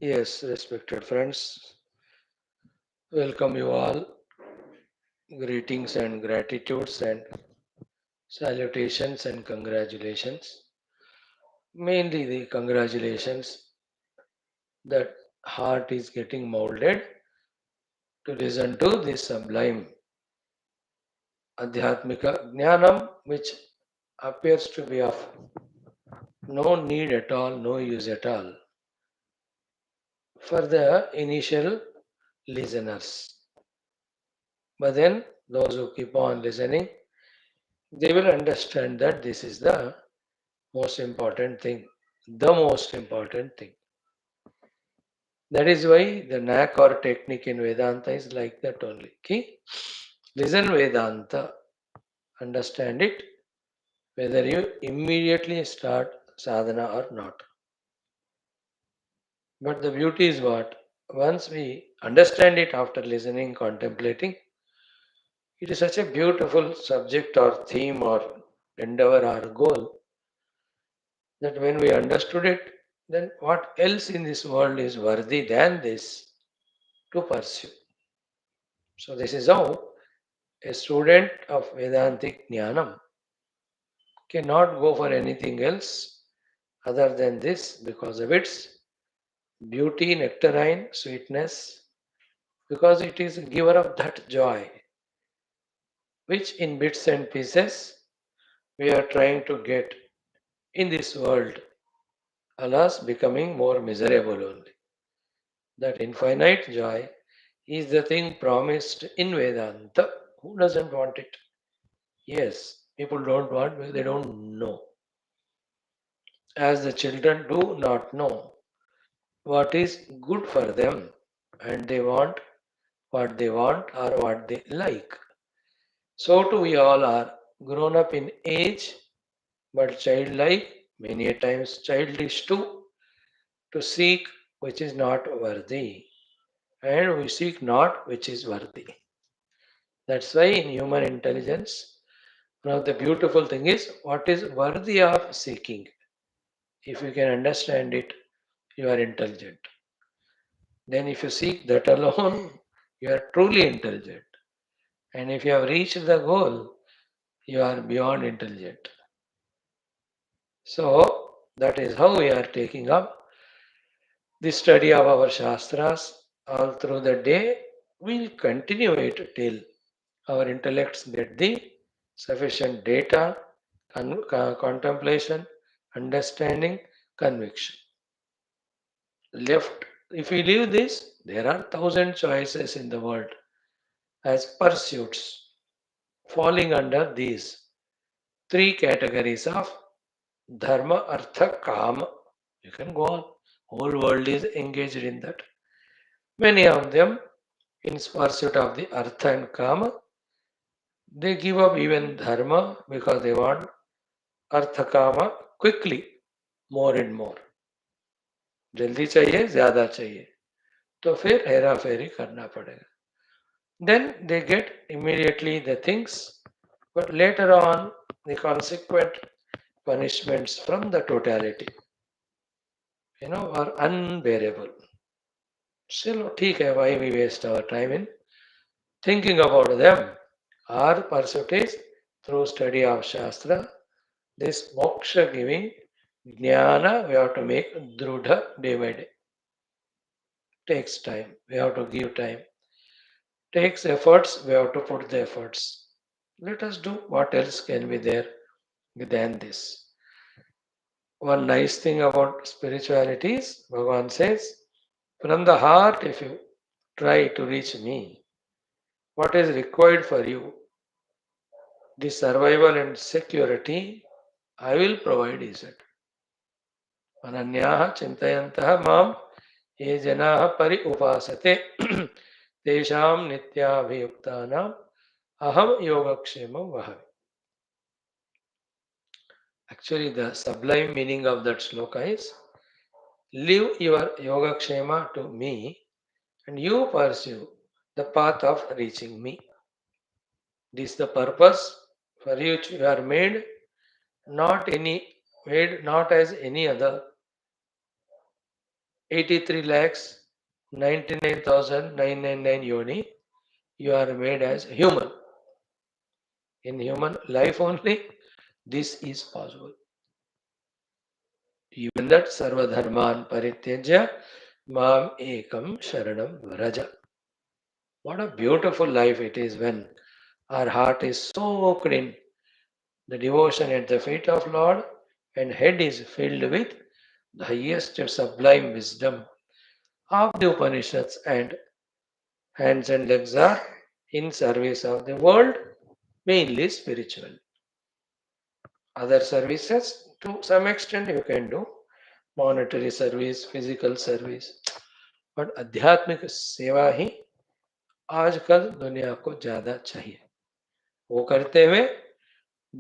Yes, respected friends, welcome you all. Greetings and gratitudes and salutations and congratulations. Mainly the congratulations that heart is getting molded to listen to the sublime Adhyatmika Jnanam, which appears to be of no need at all, no use at all for the initial listeners. But then those who keep on listening, they will understand that this is the most important thing. The most important thing. That is why the knack or technique in Vedanta is like that only. Ki, listen Vedanta, understand it, whether you immediately start sadhana or not. But the beauty is what? Once we understand it after listening, contemplating, it is such a beautiful subject or theme or endeavor or goal that when we understood it, then what else in this world is worthy than this to pursue? So, this is how a student of Vedantic Jnanam cannot go for anything else other than this because of its beauty, nectarine, sweetness, because it is a giver of that joy, which in bits and pieces we are trying to get in this world, alas, becoming more miserable only. That infinite joy is the thing promised in Vedanta. Who doesn't want it? Yes, people don't want because they don't know. As the children do not know what is good for them and they want what they want or what they like. So too we all are grown up in age but childlike, many a times childish too, to seek which is not worthy and we seek not which is worthy. That's why in human intelligence, one of the beautiful thing is what is worthy of seeking. If you can understand it, you are intelligent. Then if you seek that alone, you are truly intelligent. And if you have reached the goal, you are beyond intelligent. So that is how we are taking up the study of our Shastras all through the day. We'll continue it till our intellects get the sufficient data, contemplation, understanding, conviction. Left, if we leave this, there are thousand choices in the world as pursuits falling under these three categories of dharma, artha, kama. You can go on. Whole world is engaged in that. Many of them, in pursuit of the artha and kama, they give up even dharma because they want artha kama quickly, more and more. जल्दी चाहिए ज्यादा चाहिए तो फिर हेरा फेरी करना पड़ेगा. Then they get immediately the things, but later on the consequent punishments from the totality, are unbearable. Still, ठीक है, why we waste our time in thinking about them? Our pursuit is through study of Shastra, this moksha giving jnana, we have to make drudha day by day. Takes time, we have to give time. Takes efforts, we have to put the efforts. Let us do what else can be there than this. One nice thing about spirituality is, Bhagavan says, from the heart, if you try to reach me, what is required for you, the survival and security, I will provide, he said. Ananyaha chintayantaha mam ye janaha pari upasate tesham nityabhiyuktanam aham yogakshemam vahavi. Actually, the sublime meaning of that sloka is, leave your yogakshema to me and you pursue the path of reaching me. This is the purpose for which you are made, not as any other. 83 lakhs 99,999 yoni, you are made as human. In human life only, this is possible. Even that sarva dharman parityajya mam ekam sharanam vraja. What a beautiful life it is when our heart is soaked in the devotion at the feet of Lord and head is filled with the highest sublime wisdom of the Upanishads and hands and legs are in service of the world, mainly spiritual. Other services, to some extent, you can do monetary service, physical service, but आध्यात्मिक सेवा ही आजकल दुनिया को ज्यादा चाहिए. वो करते हुए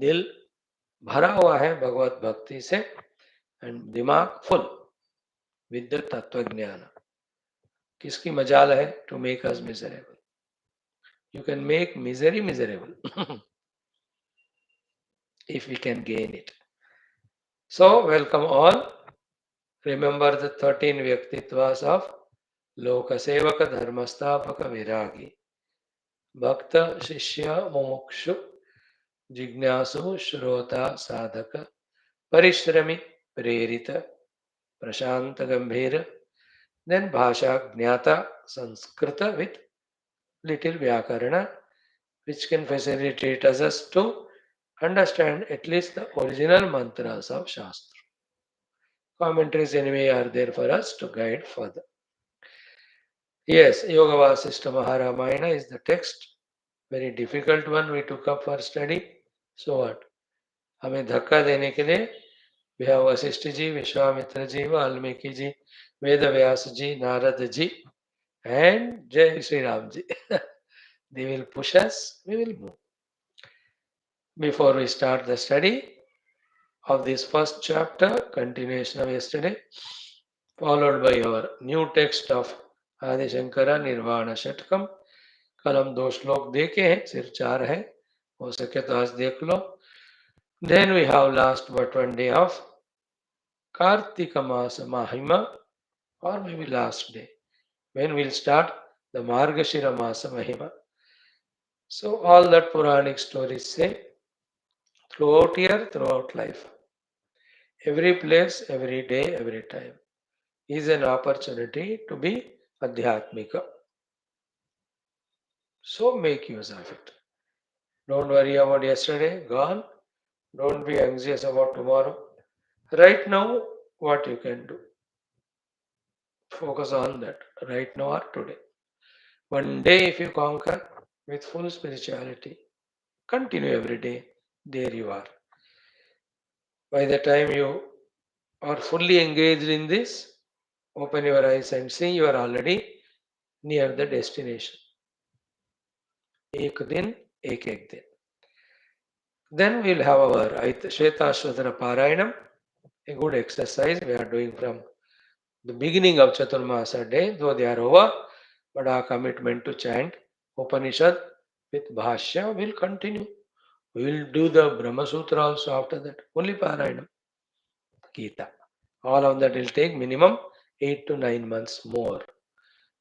दिल भरा हुआ है भगवत भक्ति से एंड दिमाग फुल विद द तत्व ज्ञान. किसकी मजाल है to make us miserable. You can make misery miserable if we can gain it. So, welcome all. Remember the 13 Vyaktitvas of Lokasevaka Dharmastapaka Viragi, Bhakta Shishya Mumukshu Jignasu Shrota Sadhaka Parishrami Prerita Prashanta Gambhira, then Bhasha Jnata Sanskrita with little Vyakarana, which can facilitate us to understand at least the original mantras of Shastra. Commentaries anyway are there for us to guide further. Yes, Yoga Vaashishtha Maharamayana is the text. Very difficult one we took up for study. So what? हमें धक्का देने के लिए we have Vashishtha ji, Vishwamitra ji, Valmiki ji, Ved Vyas ji, Narad ji, and Jai Sri Ram ji. They will push us, we will move. Before we start the study of this first chapter, continuation of yesterday, followed by our new text of आदि शंकरा निर्वाण षटकम. कल हम 2 श्लोक देखे हैं, सिर्फ 4 है, हो सके तो आज देख लो. Then we have last but one day of Kartika Masa Mahima, or maybe last day, when we'll start the Margashira Masa Mahima. So all that Puranic stories say, throughout year, throughout life, every place, every day, every time is an opportunity to be Adhyatmika. So make use of it. Don't worry about yesterday, gone. Don't be anxious about tomorrow. Right now, what you can do? Focus on that right now or today. One day, if you conquer with full spirituality, continue every day. There you are. By the time you are fully engaged in this, open your eyes and see you are already near the destination. Ek din, ek din. Then we'll have our Shvetashvatara Parayanam, a good exercise we are doing from the beginning of Chaturmasa day, though they are over, but our commitment to chant Upanishad with Bhashya will continue. We will do the Brahma Sutra also after that, only Parayanam, Gita. All of that will take minimum 8 to 9 months more.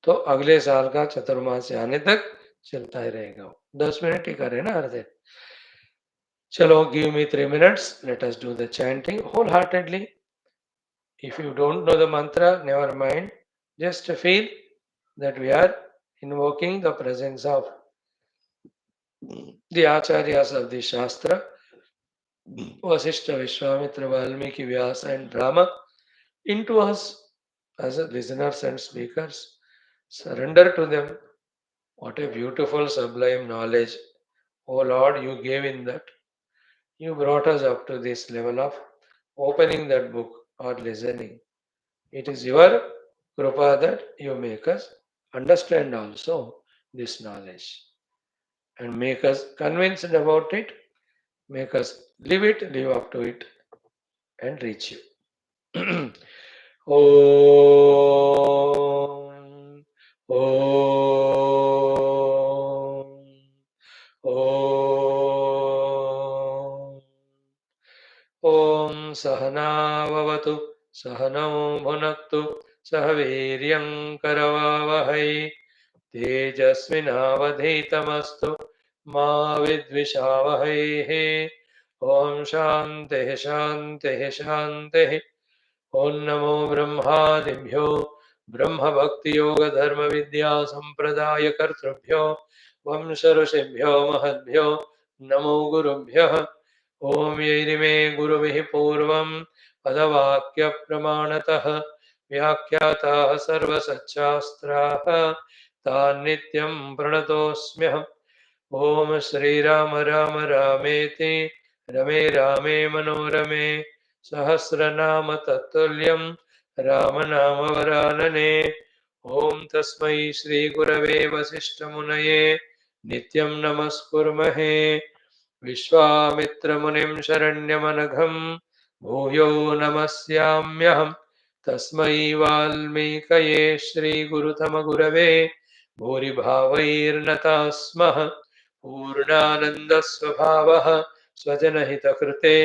तो अगले साल का चतुर्मास से आने तक चलता ही रहेगा. 10 minute ही करें ना हर दिन. चलो, give me 3 minutes. Let us do the chanting wholeheartedly. If you don't know the mantra, never mind. Just feel that we are invoking the presence of the Acharyas of the Shastra, Vaashishtha, Vishwamitra, Valmiki, Vyasa and Rama into us as listeners and speakers. Surrender to them. What a beautiful, sublime knowledge. Oh Lord, you gave in that. You brought us up to this level of opening that book or listening. It is your Krupa that you make us understand also this knowledge and make us convinced about it, make us live it, live up to it, and reach you. Om, Om, Om. Om Sahana Vavatu Sahanam Bhunaktu सह वीर्यं करवावहै तेजस्विनावधीतमस्तु मा विद्विषावहैः। ॐ शान्तिः शान्तिः शान्तिः। ॐ नमो ब्रह्मादिभ्यो ब्रह्मभक्तियोगधर्मविद्यासम्प्रदायकर्तृभ्यो वंश ऋषिभ्यो महद्भ्यो नमो गुरुभ्यः। ॐ यैरिमे गुरुभिः पूर्वं पदवाक्यप्रमाणतः व्याख्याताः सर्वसच्छास्त्राः तान् नित्यं प्रणतोऽस्म्यहम्। ॐ श्रीराम राम रामेति रमे रामे मनोरमे सहस्रनाम तत्तुल्यं रामनामवरानने। ॐ तस्मै श्रीगुरवे वसिष्ठमुनये नित्यं नमस्कुर्महे। विश्वामित्रमुनिं शरण्यमनघं भूयो नमस्याम्यहम्। तस्मै वाल्मीकये श्रीगुरुतमगुरवे भूरिभावैर्नता स्मः। पूर्णानन्दस्वभावः स्वजनहितकृते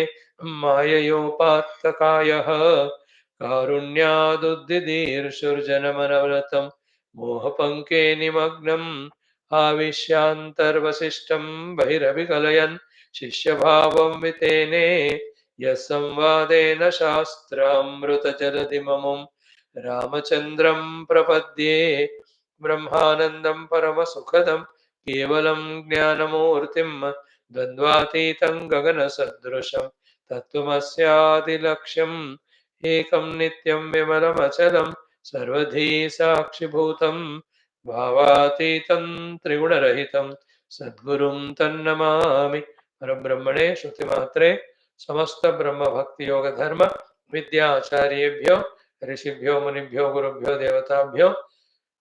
माययोपात्तकायः कारुण्यादुद्दिदीर्षुर्जनमनव्रतं मोहपङ्के निमग्नम् आविश्यान्तर्वसिष्ठं बहिरभिकलयन् शिष्यभावं वितेने यः संवादेन शास्त्रामृतजलधिममुं रामचन्द्रं प्रपद्ये। ब्रह्मानन्दं परमसुखदं केवलं ज्ञानमूर्तिं द्वन्द्वातीतं गगनसदृशं तत्त्वमस्यादिलक्ष्यम् एकं नित्यं विमलमचलं सर्वधी साक्षिभूतं भावातीतं त्रिगुणरहितं सद्गुरुं तन्नमामि। परब्रह्मणे श्रुतिमात्रे समस्त ब्रह्म भक्ति योग धर्म विद्याचार्येभ्यो ऋषिभ्यो मुनिभ्यो गुरुभ्यो देवताभ्यो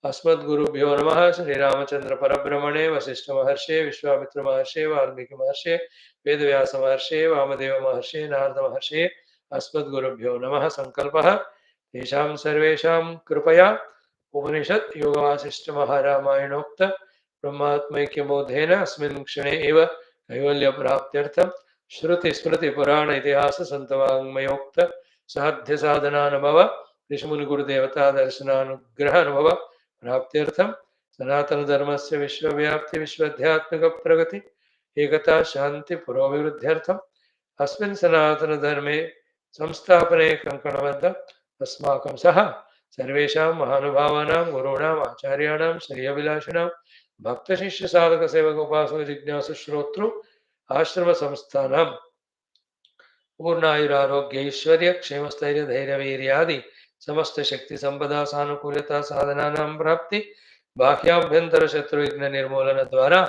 अस्मद्गुरुभ्यो नमः। श्रीरामचंद्र परब्रह्मणे वशिष्ठ महर्षे विश्वामित्र महर्षे वाल्मीकि महर्षे वेदव्यास महर्षे वामदेव महर्षे नारद महर्षे अस्मद्गुरुभ्यो नमः। संकल्पः तेषां सर्वेषां कृपया उपनिषत् योगवासिष्ठ महारामायणोक्त ब्रह्मात्मैक्यबोधेन अस्मिन् क्षणे एव कैवल्यप्राप्त्यर्थं श्रुति स्मृति पुराण इतिहास संतवाङ्मयोक्त साध्य साधनानुभव ऋषिमुनिगुरुदेवता दर्शनानुग्रह अनुभव प्राप्त्यर्थं सनातन धर्मस्य विश्वव्याप्ति विश्वध्यात्मिक प्रगति एकता शांति पुरोभिवृद्ध्यर्थम् अस्मिन् सनातन धर्मे संस्थापने कंकणबद्ध अस्माकं सह सर्वेषां महानुभावानां गुरूणाम् आचार्याणां श्रेयोभिलाषिणां भक्तशिष्य साधक सेवक उपासक जिज्ञासु श्रोतृ आश्रम संस्थानां पूर्णायुरारोग्य ऐश्वर्य क्षेमस्थैर्य धैर्य वीर्यादि समस्त शक्ति संपदा सानुकूलता साधनानां प्राप्ति बाह्याभ्यंतर शत्रु विघ्न निर्मूलन द्वारा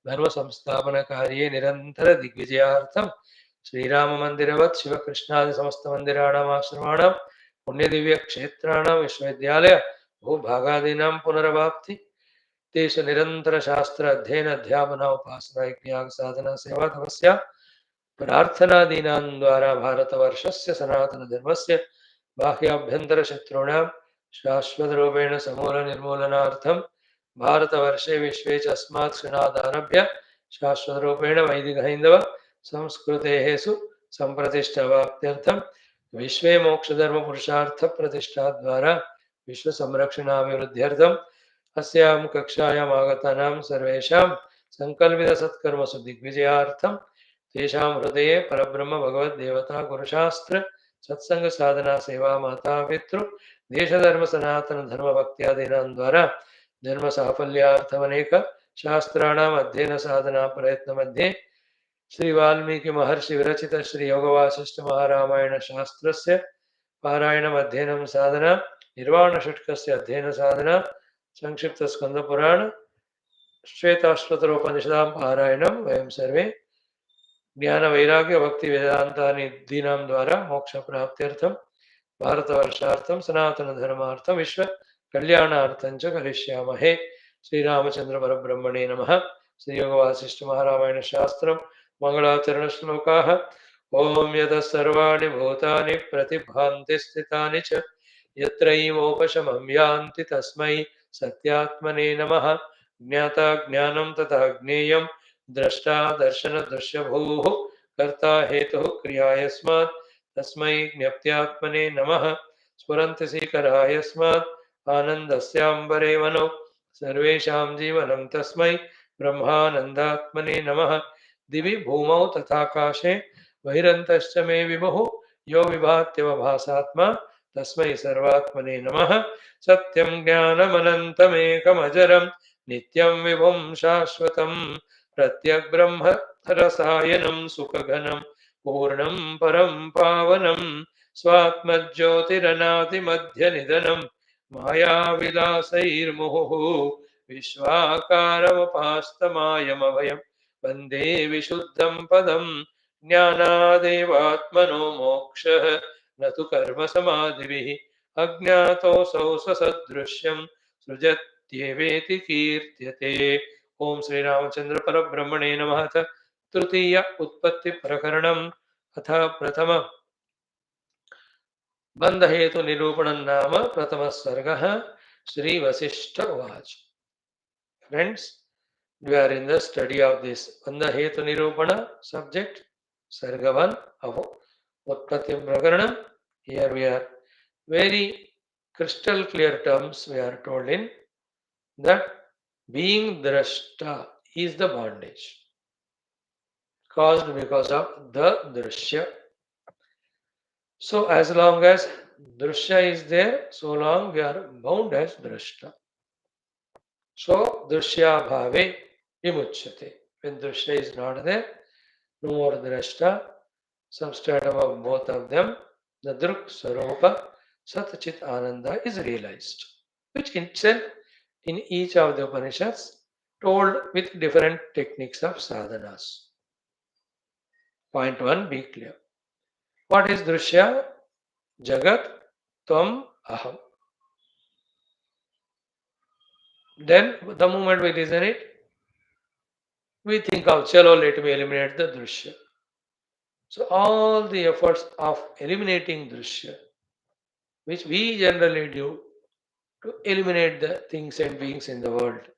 धर्म संस्थापन कार्ये निरंतर दिग्विजयार्थं श्रीराम मंदिरवत् शिव कृष्णादि समस्त मंदिराणाम् आश्रमाणां पुण्य दिव्य क्षेत्राणां विश्वविद्यालय भूभागादीनां पुनर्वाप्ति तेषु निरंतर शास्त्र अध्ययन अध्यापना उपासना यज्ञ साधना सेवा तपस्या प्रार्थनादीनां द्वारा भारतवर्षस्य सनातन धर्मस्य बाह्याभ्यंतर शत्रूणां शाश्वतरूपेण समूल निर्मूलनार्थं भारतवर्षे विश्वे च अस्मात् क्षणादारभ्य शाश्वतरूपेण वैदिक हैन्दव संस्कृतेः सुसंप्रतिष्ठावाप्त्यर्थं विश्वे मोक्षधर्म पुरुषार्थ प्रतिष्ठा द्वारा विश्व संरक्षणाभिवृद्ध्यर्थम् अस्यां कक्षायाम् आगतानां सर्वेषां संकल्पित सत्कर्मसु दिग्विजयार्थं तेषां हृदये परब्रह्म भगवद् देवता गुरुशास्त्र सत्संग साधना सेवा माता पितृ देश धर्म सनातन धर्म भक्त्यादीनां द्वारा धर्म साफल्यार्थमनेक शास्त्राणाम् अध्ययन साधना प्रयत्न मध्ये श्री वाल्मीकि महर्षि विरचित श्री योग वासिष्ठ महारामायण शास्त्रस्य पारायणम् अध्ययनं साधना निर्वाण षट्कस्य अध्ययन साधना संक्षिप्त स्कंद पुराण श्वेताश्वतरोपनिषदां पारायणं वयं सर्वे ज्ञान वैराग्य भक्ति वेदांतादीनां द्वारा मोक्ष प्राप्त्यर्थं भारतवर्षार्थं सनातन धर्मार्थं विश्व कल्याणार्थं च करिष्यामहे। श्रीरामचंद्र परब्रह्मणे नमः। श्री योग वासिष्ठ महारामायण शास्त्रं मंगलाचरण श्लोकाः। ओम यतः सर्वाणि भूतानि प्रतिभान्ति स्थितानि च यत्रैवोपशमं यान्ति तस्मै सत्यात्मने नमः। ज्ञाता ज्ञानं तथा ज्ञेयं द्रष्टा दर्शन दृश्यभूः कर्ता हेतुः क्रिया यस्मात् तस्मै ज्ञप्त्यात्मने नमः। स्फुरन्ति सीकराः यस्मात् आनन्दस्याम्बरे वनो सर्वेषां जीवनं तस्मै ब्रह्मानन्दात्मने नमः। दिवि भूमौ तथाकाशे बहिरन्तश्च मे विभुः यो विभात्यवभासात्मा तस्मै सर्वात्मने नमः। सत्यं ज्ञानमनन्तमेकमजरं नित्यं विभुं शाश्वतं प्रत्यग्ब्रह्म रसायनं सुखघनं पूर्णं परं पावनं स्वात्मज्योतिरनादिमध्यनिधनं मायाविलासैर्मुहुः विश्वाकारमुपास्तमायमभयं वन्दे विशुद्धं पदं ज्ञानादेवात्मनो मोक्षः न तु कर्मसमाधिभिः अज्ञातोऽसौ ससदृश्यं सृजत्येवेति कीर्त्यते। ओम श्री रामचंद्र परब्रह्मणे नमः। तृतीय उत्पत्ति प्रकरणम अथ प्रथम बंध हेतु निरूपण नाम प्रथम सर्ग। श्री वशिष्ठ उवाच। Friends, we are in the study of this Bandha Hetu Nirupana subject, Sarga 1 of Utpatthi Prakaranam. Here we are very crystal clear terms we are told in that being drashta is the bondage caused because of the drishya. So as long as drishya is there, so long we are bound as drashta. So drishya bhave vimuchyate. When drishya is not there, no more drashta, substratum of both of them, the druk sarupa satchit ananda is realized, which itself in each of the Upanishads told with different techniques of sadhanas. Point 1, be clear. What is drishya? Jagat, tvam, aham. Then the moment we listen it, we think of chalo, let me eliminate the drishya. So all the efforts of eliminating drishya, which we generally do to eliminate the things and beings in the world,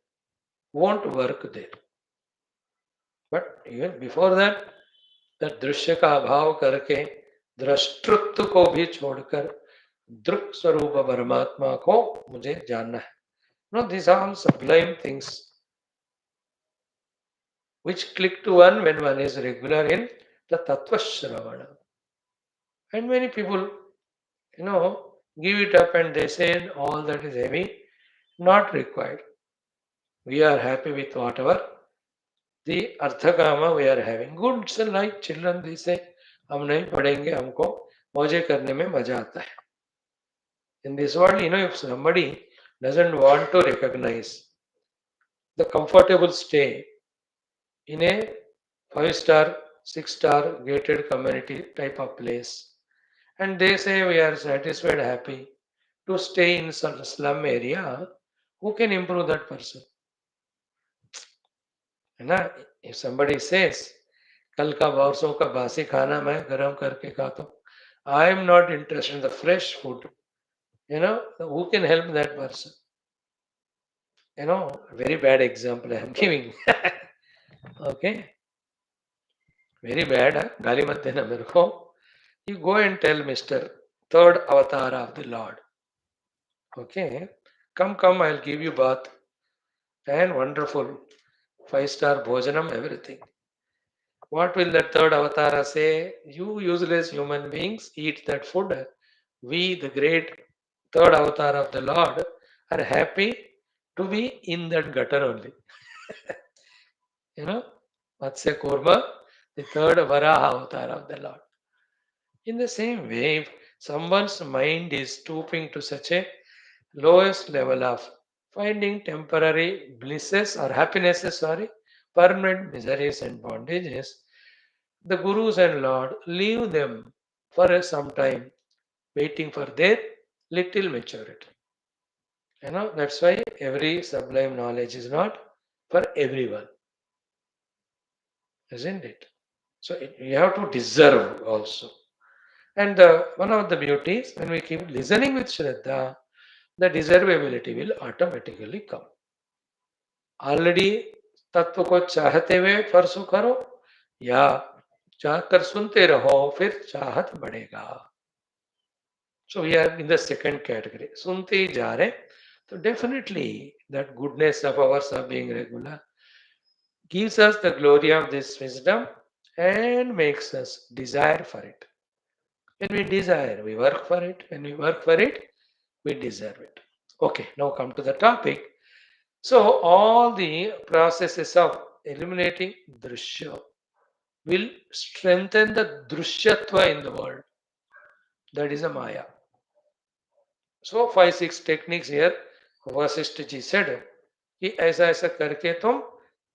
won't work there. But even before that, the दृश्य का अभाव करके दृष्टृत्व को भी छोड़कर दृक् स्वरूप परमात्मा को मुझे जानना है. No, these are all sublime things which click to one when one is regular in the Tattva Shravana. And many people, give it up and they say all that is heavy, not required. We are happy with whatever the Arthakama we are having. Good, so like children, they say, हम नहीं पढ़ेंगे, हमको मौजे करने में मजा आता है. In this world, if somebody doesn't want to recognize the comfortable stay in a 5-star, 6-star gated community type of place, and they say we are satisfied, happy to stay in some slum area, who can improve that person? If somebody says कल का बरसों का बासी खाना मैं गरम करके खाता हूँ, I am not interested in the fresh food. Who can help that person? Very bad example I am giving. Okay, very bad. गाली मत देना मेरे को. You go and tell Mr. Third Avatar of the Lord. Okay, come, I'll give you bath and wonderful 5-star bhojanam, everything. What will that third Avatara say? You useless human beings, eat that food. We, the great third Avatar of the Lord, are happy to be in that gutter only. Matsya Kurma, the third Varaha Avatar of the Lord. In the same way, if someone's mind is stooping to such a lowest level of finding temporary blisses or happinesses, permanent miseries and bondages, the Gurus and Lord leave them for some time, waiting for their little maturity. That's why every sublime knowledge is not for everyone, isn't it? So you have to deserve also. And one of the beauties, when we keep listening with Shraddha, the deservability will automatically come. Already तत्व को चाहते हुए परसों करो या चाहकर सुनते रहो, फिर चाहत बढ़ेगा. So we are in the second category. Sunti jare. So definitely that goodness of ours of being regular gives us the glory of this wisdom and makes us desire for it. When we desire, we work for it. When we work for it, we deserve it. Okay, now come to the topic. So all the processes of eliminating drishya will strengthen the drishyatva in the world. That is a maya. So 5-6 techniques here Vashishtha ji said कि ऐसा ऐसा करके तुम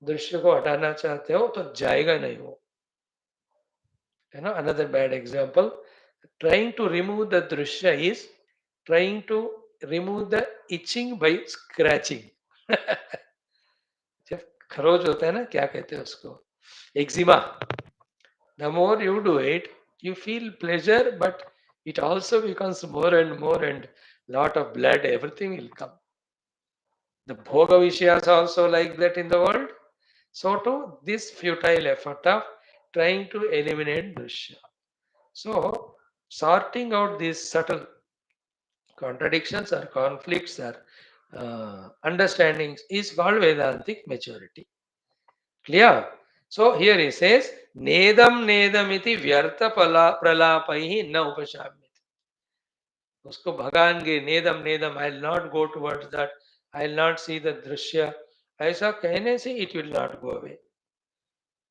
दृश्य को हटाना चाहते हो तो जाएगा नहीं वो. Another bad example, trying to remove the drishya is trying to remove the itching by scratching. जब खरोच होता है ना, क्या कहते हैं उसको, eczema. The more you do it, you feel pleasure, but it also becomes more and lot of blood, everything will come. The bhoga vishayas also like that in the world. So too, this futile effort of trying to eliminate drishya. So, sorting out these subtle contradictions or conflicts or understandings is called Vedantic maturity. Clear? So, here he says, Nedam nedamiti vyartha pralapaihi na upashamyati. Usko bhagange nedam nedam, I will not go towards that, I will not see the drishya. ऐसा कहने से it will not go away.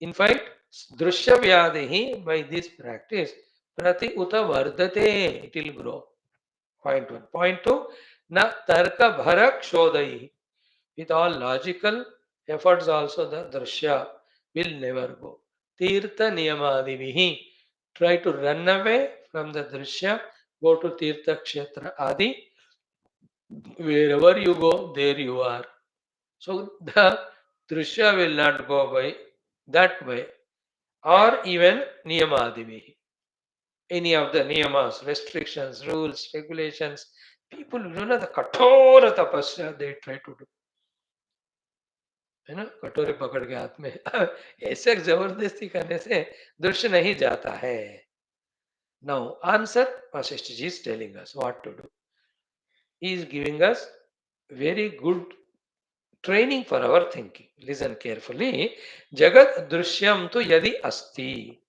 In fact, drishya vyadihi, by this practice, prati uta vardate, it will grow. Point 1. Point 2, na tarka bharak shodai. With all logical efforts also the drishya will never go. Tirtha niyamadivihi. Try to run away from the drishya, go to tirtha kshetra adi. Wherever you go, there you are. So the drishya will not go by that way. Or even niyamadivihi. Any of the niyamas, restrictions, rules, regulations, people, the kathora tapasya they try to do. है ना, कटोरे पकड़ के हाथ में ऐसे जबरदस्ती करने से दृश्य नहीं जाता है. Now answer, Vaashishtha ji is telling us what to do. He is giving us very good training for our thinking. Listen carefully. Jagat drishyam tu yadi asti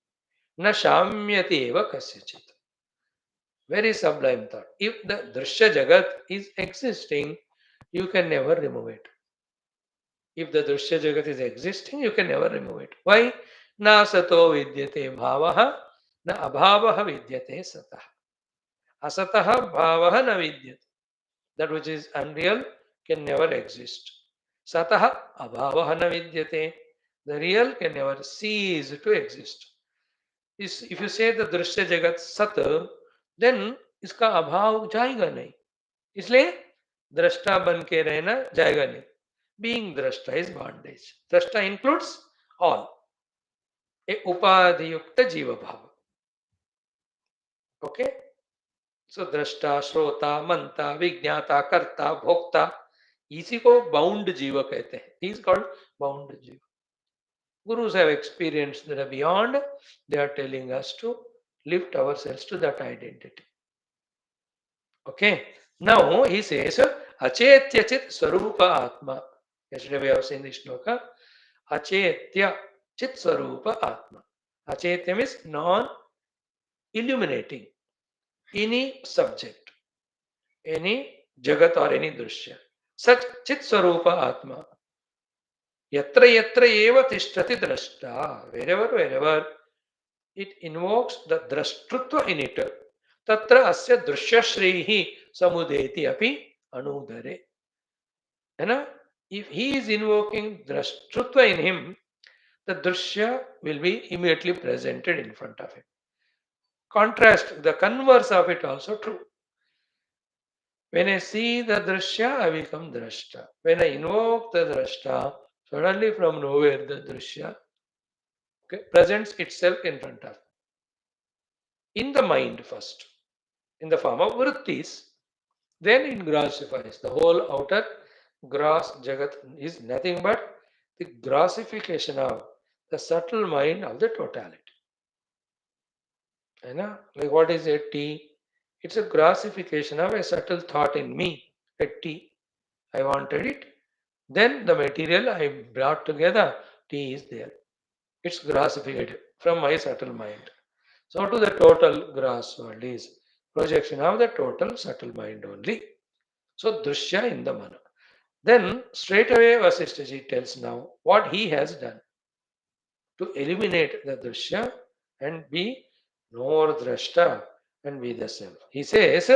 na shamyati eva kasyachit. Very sublime thought. If the drishya jagat is existing, you can never remove it. If the drishya jagat is existing, you can never remove it. Why? Na sato vidyate bhavaha, na abhavaha vidyate satah. Asataha bhavaha na vidyate. That which is unreal can never exist. Sataha abhavaha na vidyate. The real can never cease to exist. If you say the drishya jagat sat, then इसका अभाव जाएगा नहीं. इसलिए दृष्टा बन के रहना जाएगा नहीं. Being drashta is bondage. Drashta includes all. A upadhiyukta jiva bhava. Okay? So drashta, shrota, manta, vigyata, karta, bhokta. इसी को bound jiva कहते हैं. He is called bound jiva. Gurus have experienced that beyond. They are telling us to lift ourselves to that identity. Okay? Now he says, Achetyachit Swarupa Atma. Yesterday we have seen this shloka. Achetya Chit Swarupa Atma. Achetya means non-illuminating any subject, any jagat or any drishya. Such Chit Swarupa Atma. Yatra yatra eva tishtati drashta. Wherever it invokes the drashtrutva in it. Tatra asya drishya shrihi samudeti api anudare. If he is invoking drashtrutva in him, the drishya will be immediately presented in front of him. Contrast, the converse of it also true. When I see the drishya, I become drashta. When I invoke the drashta, suddenly from nowhere the drishya presents itself in front of him. In the mind first, in the form of vrittis, then it grossifies. The whole outer gross jagat is nothing but the grossification of the subtle mind of the totality. Like what is a tea? It's a grossification of a subtle thought in me. A tea. I wanted it. Then the material I brought together, tea is there. It's grossified from my subtle mind. So to the total gross world is projection of the total subtle mind only. So drishya in the mana. Then straight away Vasishthaji tells now what he has done to eliminate the drishya and be no more drashta and be the self. He says,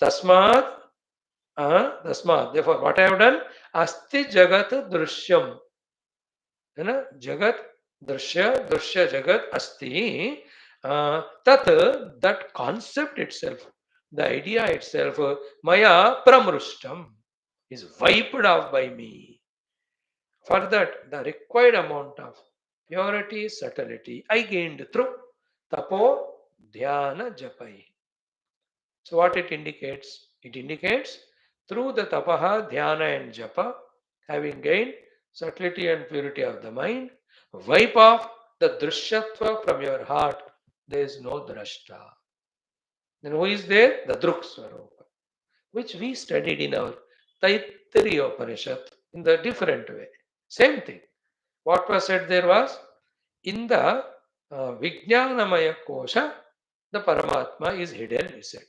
Tasmat, Tasmat. Therefore, what I have done, Asti Jagat Drishyam. Jagat Drishya, Drishya Jagat Asti. That concept itself, the idea itself, Maya Pramrushtam, is wiped off by me. For that, the required amount of purity, subtlety, I gained through tapo dhyana japai. So, what it indicates? It indicates through the tapaha, dhyana, and japa, having gained subtlety and purity of the mind, wipe off the drishyatva from your heart. There is no drashta. Then who is there? The druk swarupa, which we studied in our Taittiriya Upanishad in the different way. Same thing. What was said there was in the Vijnanamaya Kosha, the Paramatma is hidden, he said.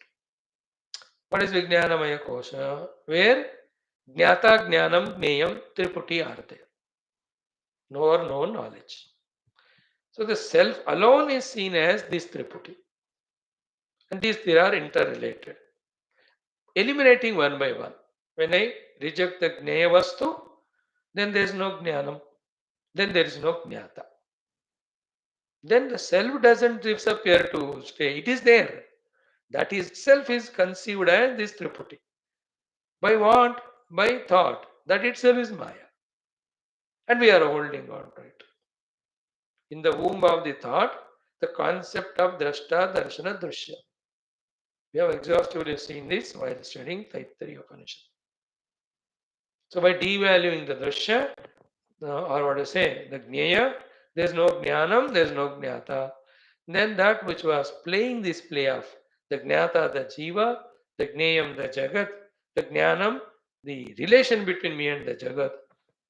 What is Vijnanamaya Kosha? Where Jnata, Jnanam, Gneyam, Triputi are there. Know or known knowledge. So the self alone is seen as this Triputi. And these three are interrelated. Eliminating one by one. When I reject the Gneya Vastu, then there is no Jnanam. Then there is no Jnata. Then the self doesn't disappear to stay. It is there. That itself is conceived as this Triputi. By what? By thought. That itself is Maya. And we are holding on to it. In the womb of the thought, the concept of Drashta, Darshana, Drishya. We have exhaustively seen this while studying Taittiriya Upanishad. So by devaluing the Drishya, or what to say, the Gneya, there is no Jnanam, there is no Jnata. Then that which was playing this play of the Jnata, the Jiva, the Gneyam, the Jagat, the Jnanam, the relation between me and the Jagat,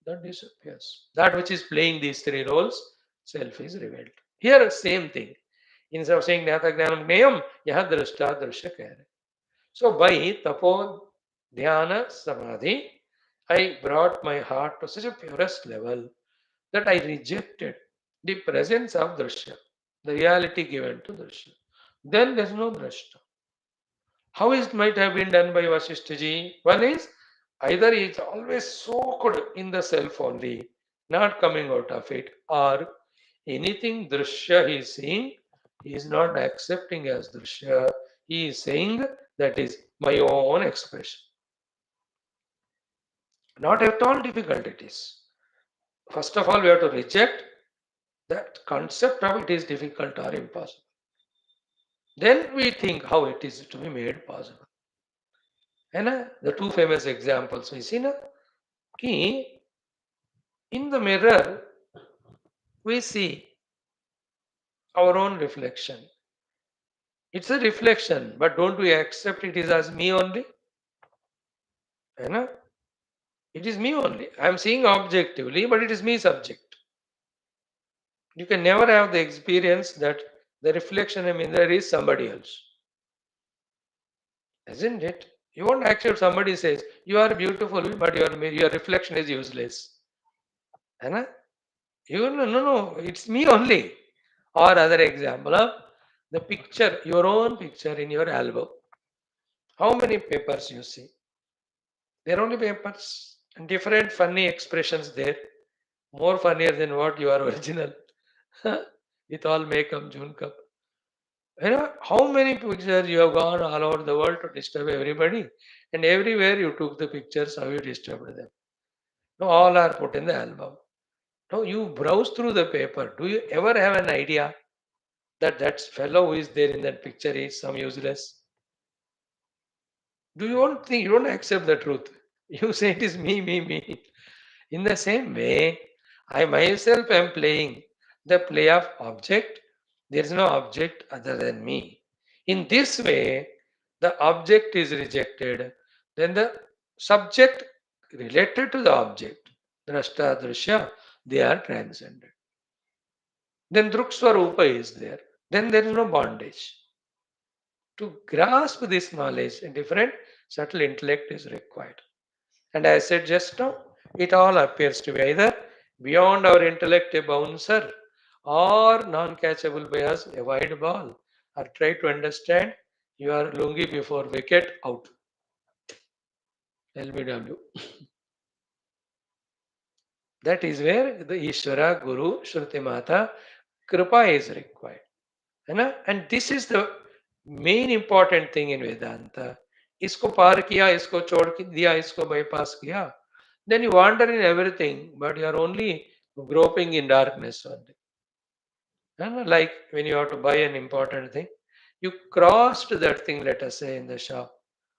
that disappears. That which is playing these three roles, self is revealed. Here, same thing. Instead of saying Jnata, Jnanam, Gneyam, yaha drashta, drashya keh rahe. So by tapo, dhyana, samadhi, I brought my heart to such a purest level that I rejected the presence of drashya, the reality given to drashya. Then there is no drashta. How it might have been done by Vaashishtha? One is either he is always soaked in the self only, not coming out of it, or anything drashya he is seeing, he is not accepting as drashya. He is saying that is my own expression. Not at all difficult it is. First of all, we have to reject that concept of it is difficult or impossible. Then we think how it is to be made possible. And the two famous examples we see, ki in the mirror we see our own reflection. It's a reflection, but don't we accept it is as me only? It is me only. I am seeing objectively, but it is me subject. You can never have the experience that the reflection in the mirror is somebody else. Isn't it? You won't accept somebody says, you are beautiful, but your reflection is useless. You no, it's me only. Or other example of the picture, your own picture in your album. How many papers you see? They're only papers and different funny expressions there. More funnier than what you are original. With all makeup, June cup. How many pictures you have gone all over the world to disturb everybody, and everywhere you took the pictures, how you disturbed them. No, all are put in the album. No, you browse through the paper. Do you ever have an idea that fellow who is there in that picture is some useless? Do you don't think you don't accept the truth? You say it is me, me, me. In the same way, I myself am playing the play of object. There is no object other than me. In this way, the object is rejected, then the subject related to the object, drashta, drishya, they are transcended. Then drukswarupa is there. Then there is no bondage. To grasp this knowledge, a different subtle intellect is required. And as I said just now, it all appears to be either beyond our intellect a bouncer or non-catchable by us a wide ball. Or try to understand your lungi before wicket out. LBW. That is where the Ishvara, Guru, Shruti Mata, Kripa is required. And this is the main important thing in Vedanta. इसको पार किया, इसको छोड़ दिया, इसको bypass किया. Then you wander in everything, but you are only groping in darkness only. Like when you have to buy an important thing, you crossed that thing, let us say, in the shop,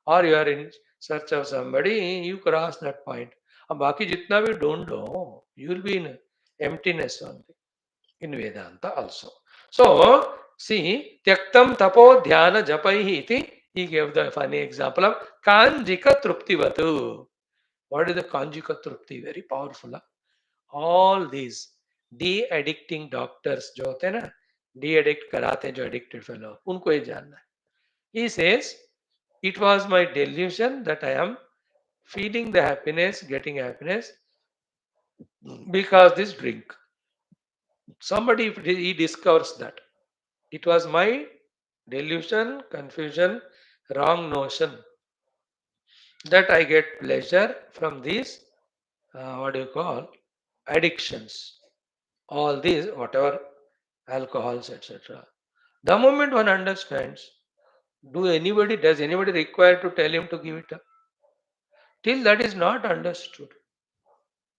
or you are in search of somebody, you cross that point. अब बाकी जितना भी ढूंढो, you will be in emptiness only. In Vedanta also. So, see, Tyaktam Tapo Dhyana Japaihi iti, he gave the funny example of Kanjika Truptivatu. What is the Kanjika Trupti? Very powerful. Huh? All these de-addicting doctors जो होते हैं ना, de-addict कराते हैं जो addicted fellow, उनको ये जानना है. He says, it was my delusion that I am feeling the happiness, getting happiness because this drink. Somebody, he discovers that. It was my delusion, confusion, wrong notion that I get pleasure from these, what do you call, addictions. All these, whatever, alcohols, etc. The moment one understands, does anybody require to tell him to give it up? Till that is not understood.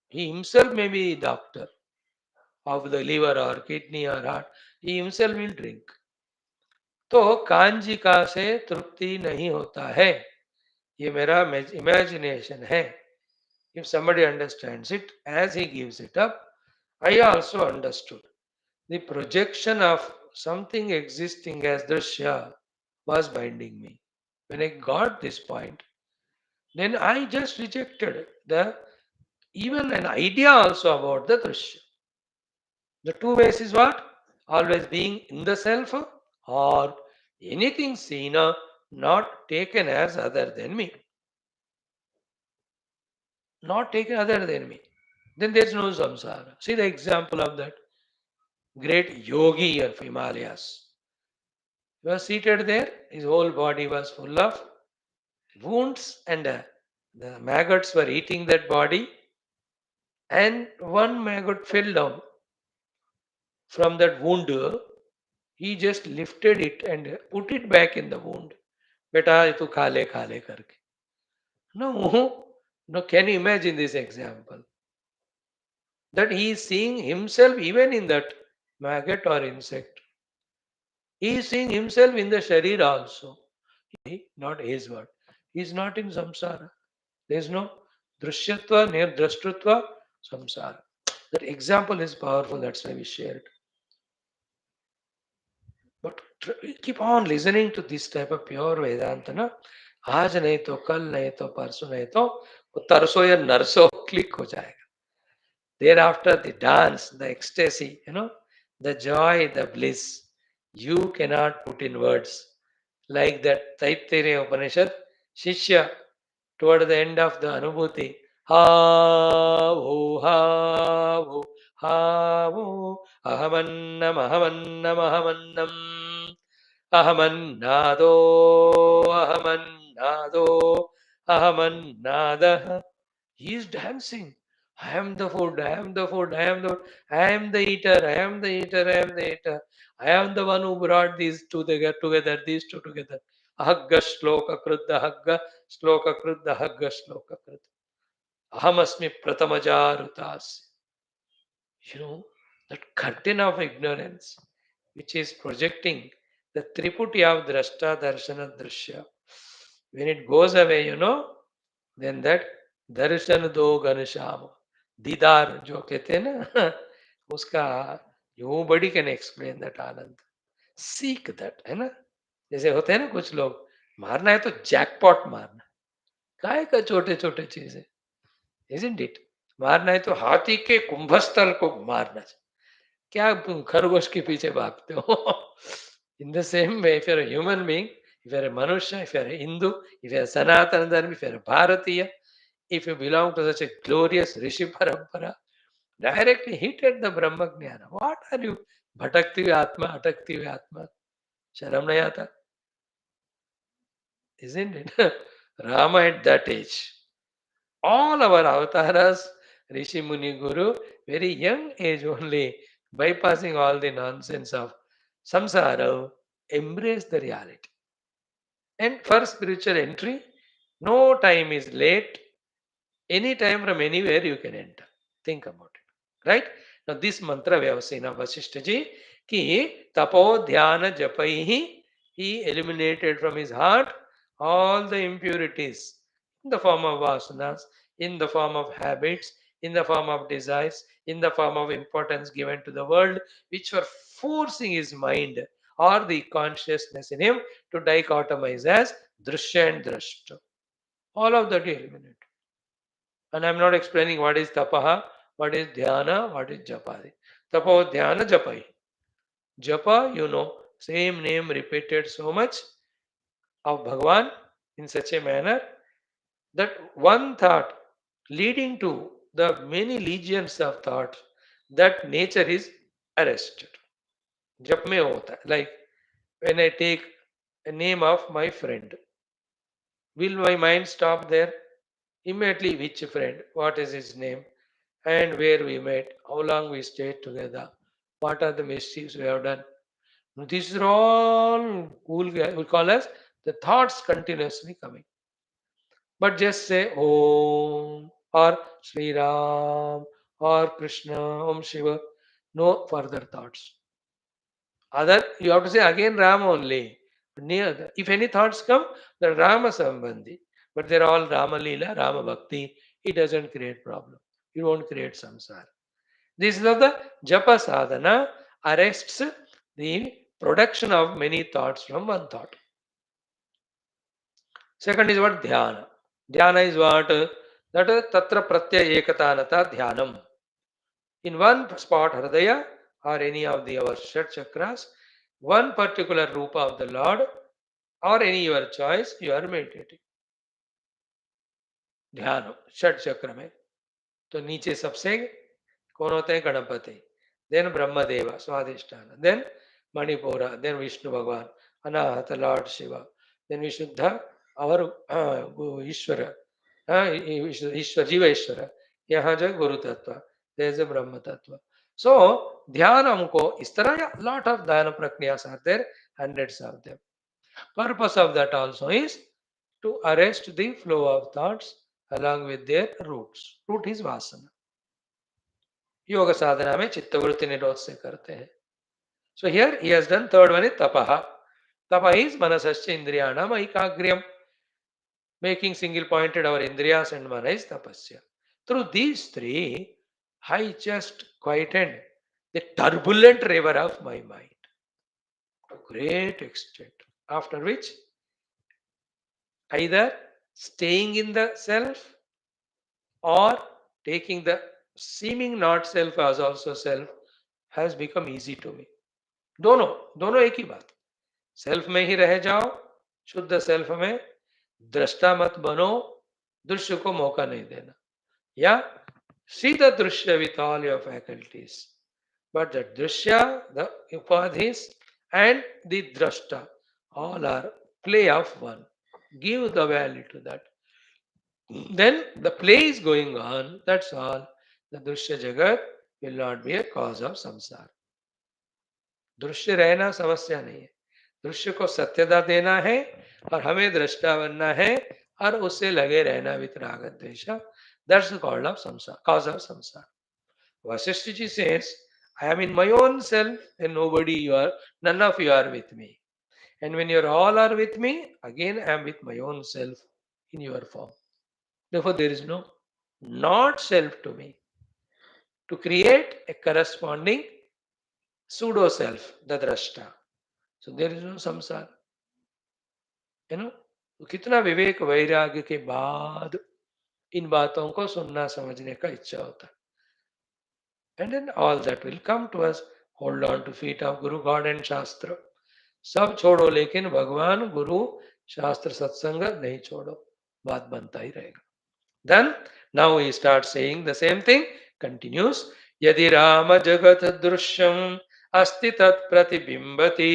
He himself may be doctor of the liver or kidney or heart. He himself will drink. तो कांजिका से तृप्ति नहीं होता है. ये मेरा imagination है. If somebody understands it as he gives it up, I also understood. The projection of something existing as drishya was binding me. When I got this point, then I just rejected the even an idea also about the drishya. The two ways is what? Always being in the self or anything seen not taken as other than me. Not taken other than me. Then there is no samsara. See the example of that great yogi of Himalayas. He was seated there, his whole body was full of wounds, and the maggots were eating that body. And one maggot fell down from that wound. He just lifted it and put it back in the wound. Beta, ये तो खा ले करके. No, can you imagine this example? That he is seeing himself even in that maggot or insect. He is seeing himself in the sharir also. Not his word. He is not in samsara. There is no drishyatva, near drashtutva, samsara. That example is powerful. That's why we share it. But keep on listening to this type of pure Vedanta. Na? आज नहीं तो कल नहीं तो परसों नहीं तो वो तरसो या नरसो क्लिक हो जाएगा. Thereafter, the dance, the ecstasy, the joy, the bliss, you cannot put in words. Like that Taittiriya Upanishad, Shishya, toward the end of the Anubhuti, ha vo, ha vo, ha vo, ahamannam, ahamannam, ahamannam, ahamannado, ahamannado, ahamannadah. He is dancing. I am the food, I am the food, I am the food, I am the eater, I am the eater, I am the eater. I am the one who brought these two together, these two together. Ahagga shloka kruddha hagga, shloka kruddha hagga shloka kruddha. Ahamasmi pratamajarutas. You know, that curtain of ignorance which is projecting the triputi of drashta, darshana, drishya. When it goes away, then that darshan do ganasham, दीदार जो कहते हैं ना उसका nobody can explain that Anand. Seek that, है ना. जैसे होते हैं ना कुछ लोग मारना है तो जैकपॉट मारना, काय का छोटे छोटे चीजें, isn't it? मारना है तो हाथी के कुंभस्थल को मारना, क्या तुम खरगोश के पीछे भागते हो? In the same way, if you're a human being, if you're a Manusha, if you're a Hindu, if you're a Sanatana Dharma, if you're a Bharatiya, if you belong to such a glorious Rishi Parampara, directly hit at the Brahma Jnana. What are you? Bhatakti हुए आत्मा, अटकती हुई आत्मा, शर्म नहीं आता? Isn't it? Rama at that age. All our avatars, Rishi Muni Guru, very young age only, bypassing all the nonsense of samsara, embrace the reality. And for spiritual entry, no time is late. Any time from anywhere you can enter. Think about it. Right? Now this mantra we have seen of Vaashishtha ji, ki tapo dhyana japai, he eliminated from his heart all the impurities in the form of vasanas, in the form of habits, in the form of desires, in the form of importance given to the world, which were forcing his mind or the consciousness in him to dichotomize as drishya and drashta. All of that he eliminated. And I'm not explaining what is tapaha, what is dhyana, what is japa. Tapo dhyana japai. Japa, you know, same name repeated so much of Bhagwan in such a manner that one thought leading to the many legions of thoughts, that nature is arrested. Jap mein hota hai. Like when I take a name of my friend, will my mind stop there? Immediately, which friend? What is his name? And where we met? How long we stayed together? What are the mischiefs we have done? These are all we call as the thoughts continuously coming. But just say Om or Sri Ram or Krishna, Om Shiva. No further thoughts. Other, you have to say again Ram only. Near, if any thoughts come, the Rama Sambandhi. But they're all Rama Leela, Rama Bhakti. It doesn't create problem. You won't create samsara. This is how the japa sadhana arrests the production of many thoughts from one thought. Second is what dhyana. Dhyana is what? That is tatra pratyaya ekatanata dhyanam. In one spot, Hridaya or any of the our Shat chakras, one particular rupa of the Lord or any your choice, you are meditating. ध्यान षट चक्र में तो नीचे सबसे कौन होते हैं? Ganpati, then Brahmadev स्वादिष्ठान, then Manipura, then Vishnu भगवान, अनाहत लॉर्ड शिवा, देन विशुद्ध और ईश्वर, ईश्वर जीव ईश्वर, यहाँ जो गुरु तत्व, देर ब्रह्म तत्व. सो ध्यान हमको इस तरह लॉट ऑफ ध्यान प्रक्रियास are there, hundreds of them. Purpose of that also is to arrest the flow of thoughts along with their roots. Root is vasana. योग साधना में चित्तवृत्ति निरोध से करते हैं. So here he has done third one is tapaha. Tapa is manasasya indriyanam aikagryam. Making single pointed our indriyas and mana is tapasya. Through these three, I just quietened the turbulent river of my mind to great extent. After which, either staying in the self or taking the seeming not self as also self has become easy to me. दोनों दोनों एक ही बात. Self में ही रह जाओ, शुद्ध self में, दृष्टा मत बनो, दृश्य को मौका नहीं देना. या see the दृश्य with all your faculties, but the drishya, the upadhis and the drashta all are play of one. Give the value to that. Then the play is going on, that's all. The drishya jagat will not be a cause of samsara. दृश्य रहना समस्या नहीं है. दृश्य को सत्यता देना है और हमें दृष्टा बनना है और उससे लगे रहना वितराग द्वेष. That's the cause of samsara, cause of samsara. Vashishtha ji says, I am in my own self and nobody you are, none of you are with me. And when you all are with me, again I am with my own self in your form. Therefore there is no not self to me. To create a corresponding pseudo self, the drashta. So there is no samsara. You know, तो कितना विवेक वैराग्य के बाद इन बातों को सुनना समझने का इच्छा होता है. And then all that will come to us. Hold on to feet of Guru, God and Shastra. सब छोड़ो लेकिन भगवान गुरु शास्त्र सत्संग नहीं छोड़ो. बात बनता ही रहेगा. Then now he starts saying the same thing. Continues. यदि राम जगत दृश्यम अस्ति तत् प्रतिबिंबति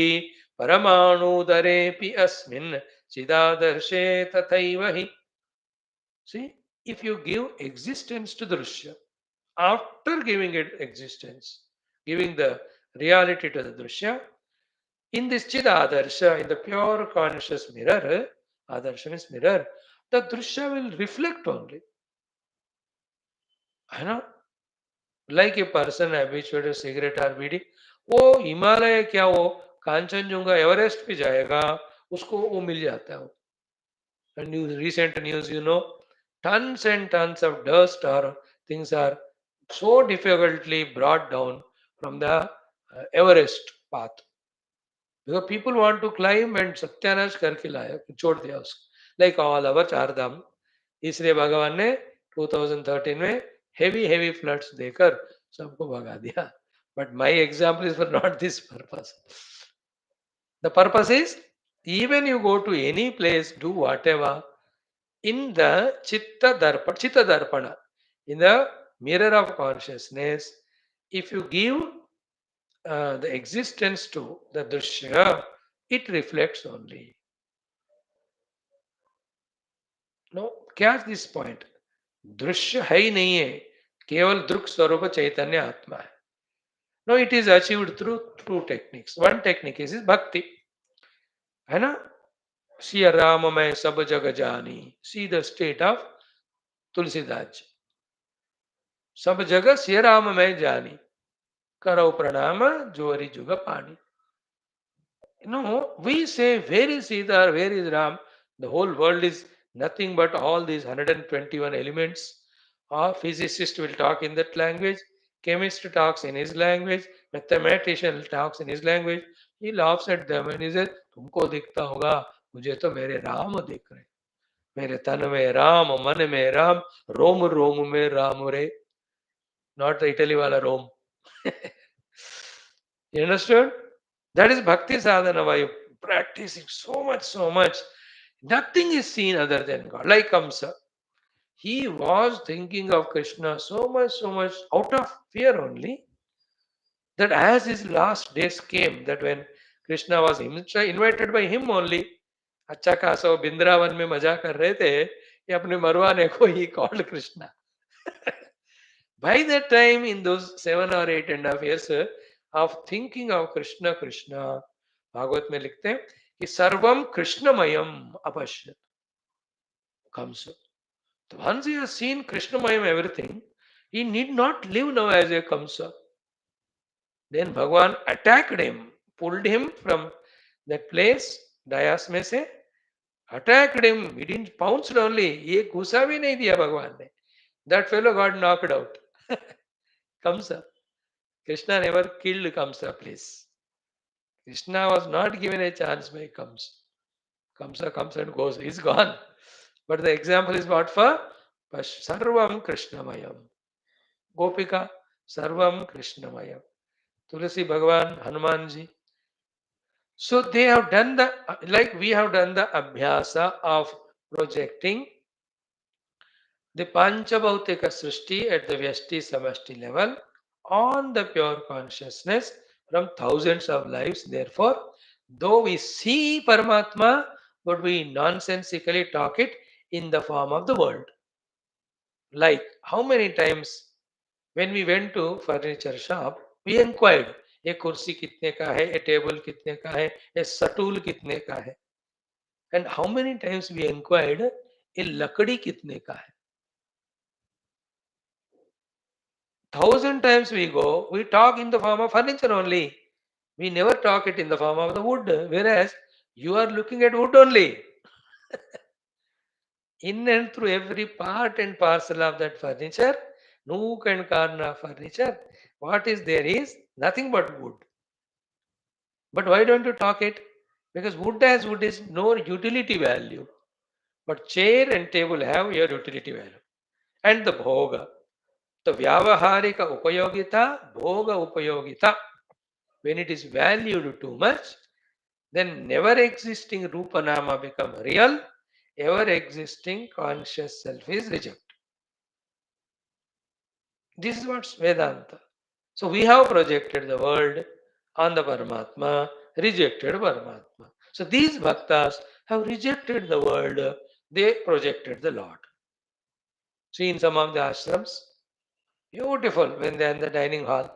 परमाणुदरेपि अस्मिन् चिदादर्शे तथैव हि. See, if you give existence to Drishya, after giving it existence, giving the reality to the Drishya, in this Chidadarsha, in the pure conscious mirror, Adarsha means mirror, the Drishya will reflect only. I know, like a person habituated to cigarette or बीड़ी, वो हिमालय क्या वो Kanchenjunga Everest पे जाएगा, उसको वो मिल जाता है. And recent news, tons and tons of dust or things are so difficultly brought down from the Everest path. Because people want to climb and सत्यानाश करके लाया, छोड़ दिया उसको. Like all our चार धाम, इसलिए भगवान ने 2013 में heavy floods देकर सबको भगा दिया. But my example is for not this purpose. The purpose is, even you go to any place, do whatever, in the chitta darpana, in the mirror of consciousness, if you give the existence to the drishya, it reflects only. No, catch this point. दृश्य है ही नहीं है, केवल दृक् स्वरूप चैतन्य आत्मा है. No, it is achieved through two techniques. One technique is bhakti, है ना. See राम मैं सब जग जानी. See the state of Tulsidas ji. सब जगह सिय राम मैं जानी, करो प्रणाम जोरी जुग पानी. We say, where is Sita, where is Ram? The whole world is nothing but all these 121 elements. A physicist will talk in that language, chemist talks in his language, mathematician talks in his language. He laughs at them and he says, तुमको दिखता होगा, मुझे तो मेरे राम दिख रहे. मेरे तन में राम, मन में राम, रोम रोम में राम रे. Not the Italy wala Rome. You understood? That is bhakti sadhana. Why you practicing so much. Nothing is seen other than God. Like Kamsa. He was thinking of Krishna so much out of fear only, that as his last days came, that when Krishna was invited by him only, अच्छा खासा वो बिंद्रावन में मजा कर रहे थे, ये अपने मरवाने को ही called Krishna. By that time, in those 7 or 8.5 years of thinking of Krishna, Bhagavat में लिखते हैं कि सर्वम कृष्णमयम अपश्यत. Comes. Once he has seen Krishnamayam everything, he need not live now as a Kamsa. Then Bhagavan attacked him, pulled him from that place, dayas में से, attacked him. He didn't pounce only. ये घुसा भी नहीं दिया भगवान ने. That fellow got knocked out. Kamsa. Krishna never killed Kamsa, please. Krishna was not given a chance by Kamsa. Kamsa comes and goes. He's gone. But the example is what for? Sarvam Krishnamayam. Gopika, Sarvam Krishnamayam. Tulasi Bhagavan, Hanumanji. So they have done like we have done the abhyasa of projecting the Panchabhautika Srishti at the Vyashti Samashti level on the pure consciousness from thousands of lives. Therefore, though we see Paramatma, but we nonsensically talk it in the form of the world. Like how many times when we went to furniture shop, we inquired, ये कुर्सी कितने का है, ये table कितने का है, ये सटूल कितने का है. And how many times we inquired, ये लकड़ी कितने का है. 1,000 times we go, we talk in the form of furniture only. We never talk it in the form of the wood, whereas you are looking at wood only. In and through every part and parcel of that furniture, nook and corner of furniture, what is there is nothing but wood. But why don't you talk it? Because wood as wood is no utility value. But chair and table have your utility value. And the bhoga, the vyavaharika upayogita, bhoga upayogita. When it is valued too much, then never existing Rupanama become real, ever existing conscious self is rejected. This is what's Vedanta. So we have projected the world on the Paramatma, rejected Paramatma. So these bhaktas have rejected the world, they projected the Lord. See in some of the ashrams, beautiful when they are in the dining hall.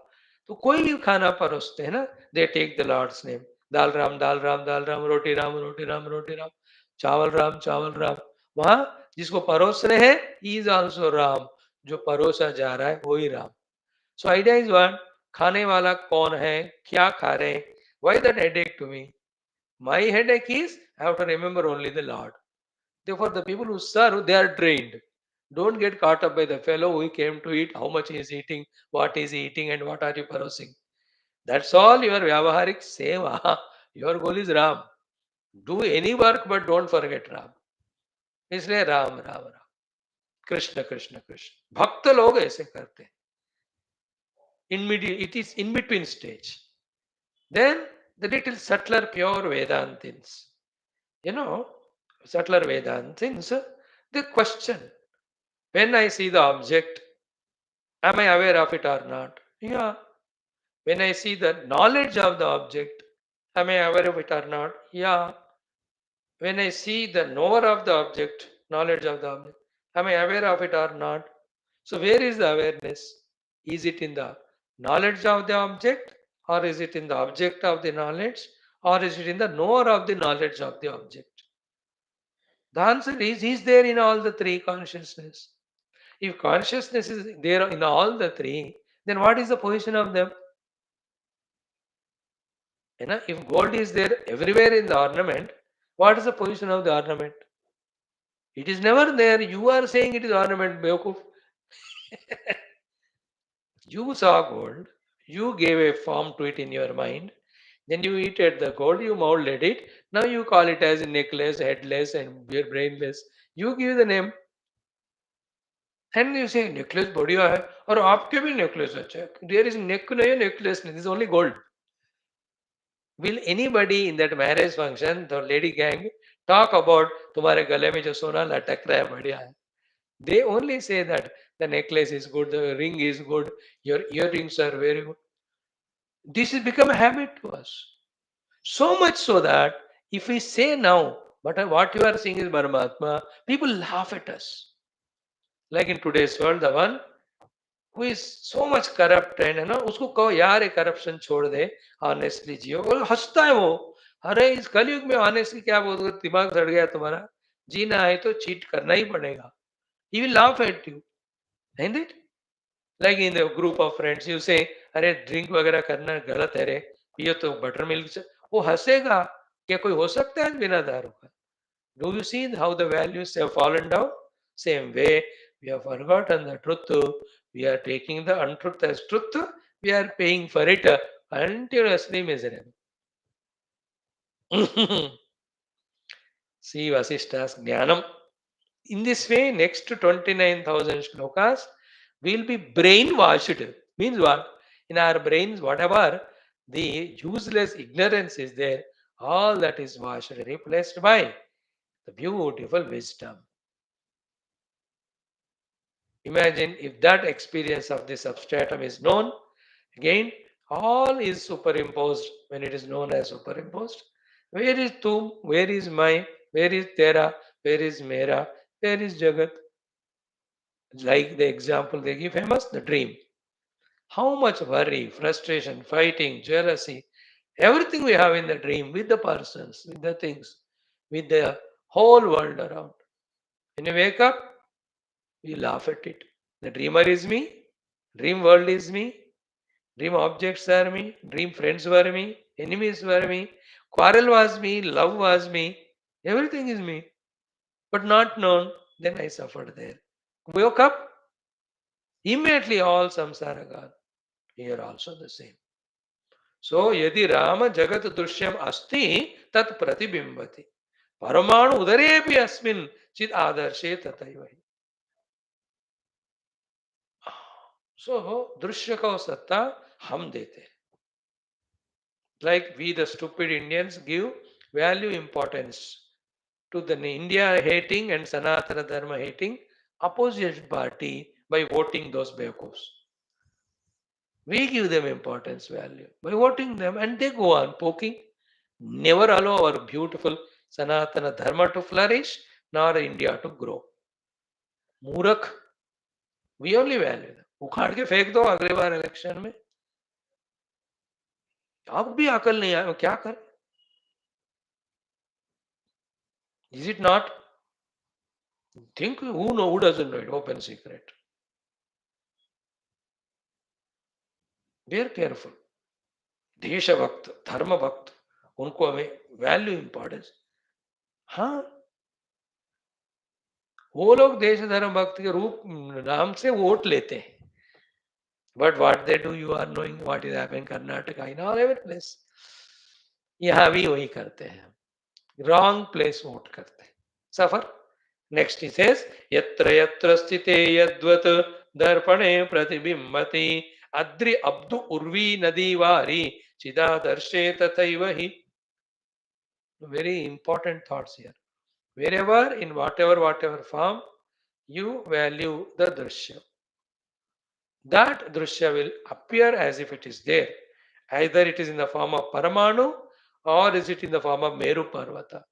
तो कोई भी खाना परोसते हैं ना, they take the Lord's name. दाल राम दाल राम दाल राम, रोटी राम रोटी राम रोटी राम, चावल राम चावल राम. वहां जिसको परोस रहे हैं, he is also Ram. जो परोसा जा रहा है वही Ram. So idea is what? खाने वाला कौन है, क्या खा रहे हैं? Why that headache to me? My headache is I have to remember only the Lord. Therefore, the people who serve, they are trained. Don't get caught up by the fellow who came to eat, how much he is eating, what is he eating, and what are you pursuing. That's all your Vyavaharik Seva. Your goal is Ram. Do any work, but don't forget Ram. इसलिए राम राम राम, कृष्ण कृष्ण कृष्ण. भक्त लोग ऐसे करते हैं. In middle, it is in between stage. Then the little subtler pure Vedantins. You know, subtler Vedantins, they question. When I see the object, am I aware of it or not? Yeah. When I see the knowledge of the object, am I aware of it or not? Yeah. When I see the knower of the object, knowledge of the object, am I aware of it or not? So, where is the awareness? Is it in the knowledge of the object, or is it in the object of the knowledge, or is it in the knower of the knowledge of the object? The answer is there in all the three consciousness. If consciousness is there in all the three, then what is the position of them? You know, if gold is there everywhere in the ornament, what is the position of the ornament? It is never there. You are saying it is ornament, Beokuf. You saw gold, you gave a form to it in your mind, then you eat at the gold, you molded it. Now you call it as a necklace, headless, and brainless. You give the name. And you say necklace बढ़िया है और आपके भी necklace अच्छा है. There is neck नहीं है, necklace नहीं. This is only gold. Will anybody in that marriage function, the lady gang, talk about तुम्हारे गले में जो सोना लटक रहा है बढ़िया है? They only say that the necklace is good, the ring is good, your earrings are very good. This has become a habit to us. So much so that if we say now, but what you are saying is Paramatma, people laugh at us. Like in today's world, the one who is so much corrupt and उसको कहो यार ये corruption छोड़ दे, honestly जियो, वो हंसता है वो. अरे इस कलयुग में ऑनेस्टली क्या बोल, दिमाग सड़ गया तुम्हारा, जीना है तो चीट करना ही पड़ेगा. He will laugh at you, isn't it? Like in the group of friends, you say, अरे ड्रिंक वगैरह करना गलत है रे, पियो तो बटर मिल्क से. वो हंसेगा. क्या कोई हो सकता है बिना दारू का? Do you see how the values have fallen down? Same way, we have forgotten the truth. We are taking the untruth as truth. We are paying for it continuously miserable. See Vasishta's Jnanam. In this way, next to 29,000 shlokas will be brainwashed. Means what? In our brains, whatever the useless ignorance is there, all that is washed, replaced by the beautiful wisdom. Imagine if that experience of this substratum is known, again, all is superimposed when it is known as superimposed. Where is tum? Where is my? Where is tera? Where is mera? Where is jagat? Like the example they give famous, the dream. How much worry, frustration, fighting, jealousy, everything we have in the dream with the persons, with the things, with the whole world around. When you wake up, we laugh at it. The dreamer is me, dream world is me, dream objects are me, dream friends were me, enemies were me, quarrel was me, love was me, everything is me. But not known, then I suffered there. Woke up, immediately all samsara gone. Here also the same. So, यदि राम जगत दृश्यम अस्ति तत् प्रतिबिंबति. परमाणु उदरे भी अस्मिन् चिद आदर्शे तथैव हि. So दृश्य को सत्ता हम देते हैं. Like we, the stupid Indians, give value importance to the India hating and Sanatana Dharma hating opposition party by voting those Beokus. We give them importance, value by voting them, and they go on poking. Never allow our beautiful Sanatana Dharma to flourish, nor India to grow. मूर्ख, we only value them. उखाड़ के फेंक दो अगले बार election में. अब भी अकल नहीं आया, क्या कर? Is it not? Think who doesn't know it? Open secret. Be careful. देश भक्त, धर्म भक्त, उनको हमें वैल्यू इंपॉर्टेंस. हाँ, वो लोग देश धर्म भक्त के रूप नाम से वोट लेते हैं. But what they do, you are knowing what is happening Karnataka in all every place. यहाँ भी वही करते हैं, रॉन्ग प्लेस वोट करते हैं, सफर. नेक्स्ट ही सेज यत्र यत्र स्थिते यद्वत् दर्पणे प्रतिबिंबति अद्रि अब्दु उर्वी नदी वारी चिदादर्शे तथैव हि. Very important thoughts here. Wherever, in whatever form, you value the drishya, that drishya will appear as if it is there. Either it is in the form of Paramanu, or is it in the form of Meru Parvata,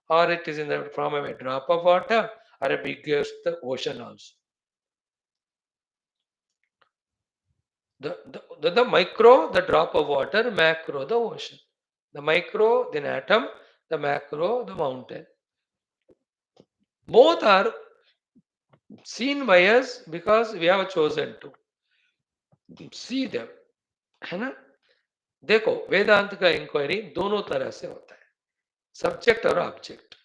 or it is in the form of a drop of water, or a biggest ocean also. The micro, the drop of water, macro, the ocean. The micro, the atom, the macro, the mountain. Both are seen by us because we have chosen to see them, है ना. देखो वेदांत का inquiry दोनों तरह से होता है, subject और ऑब्जेक्ट.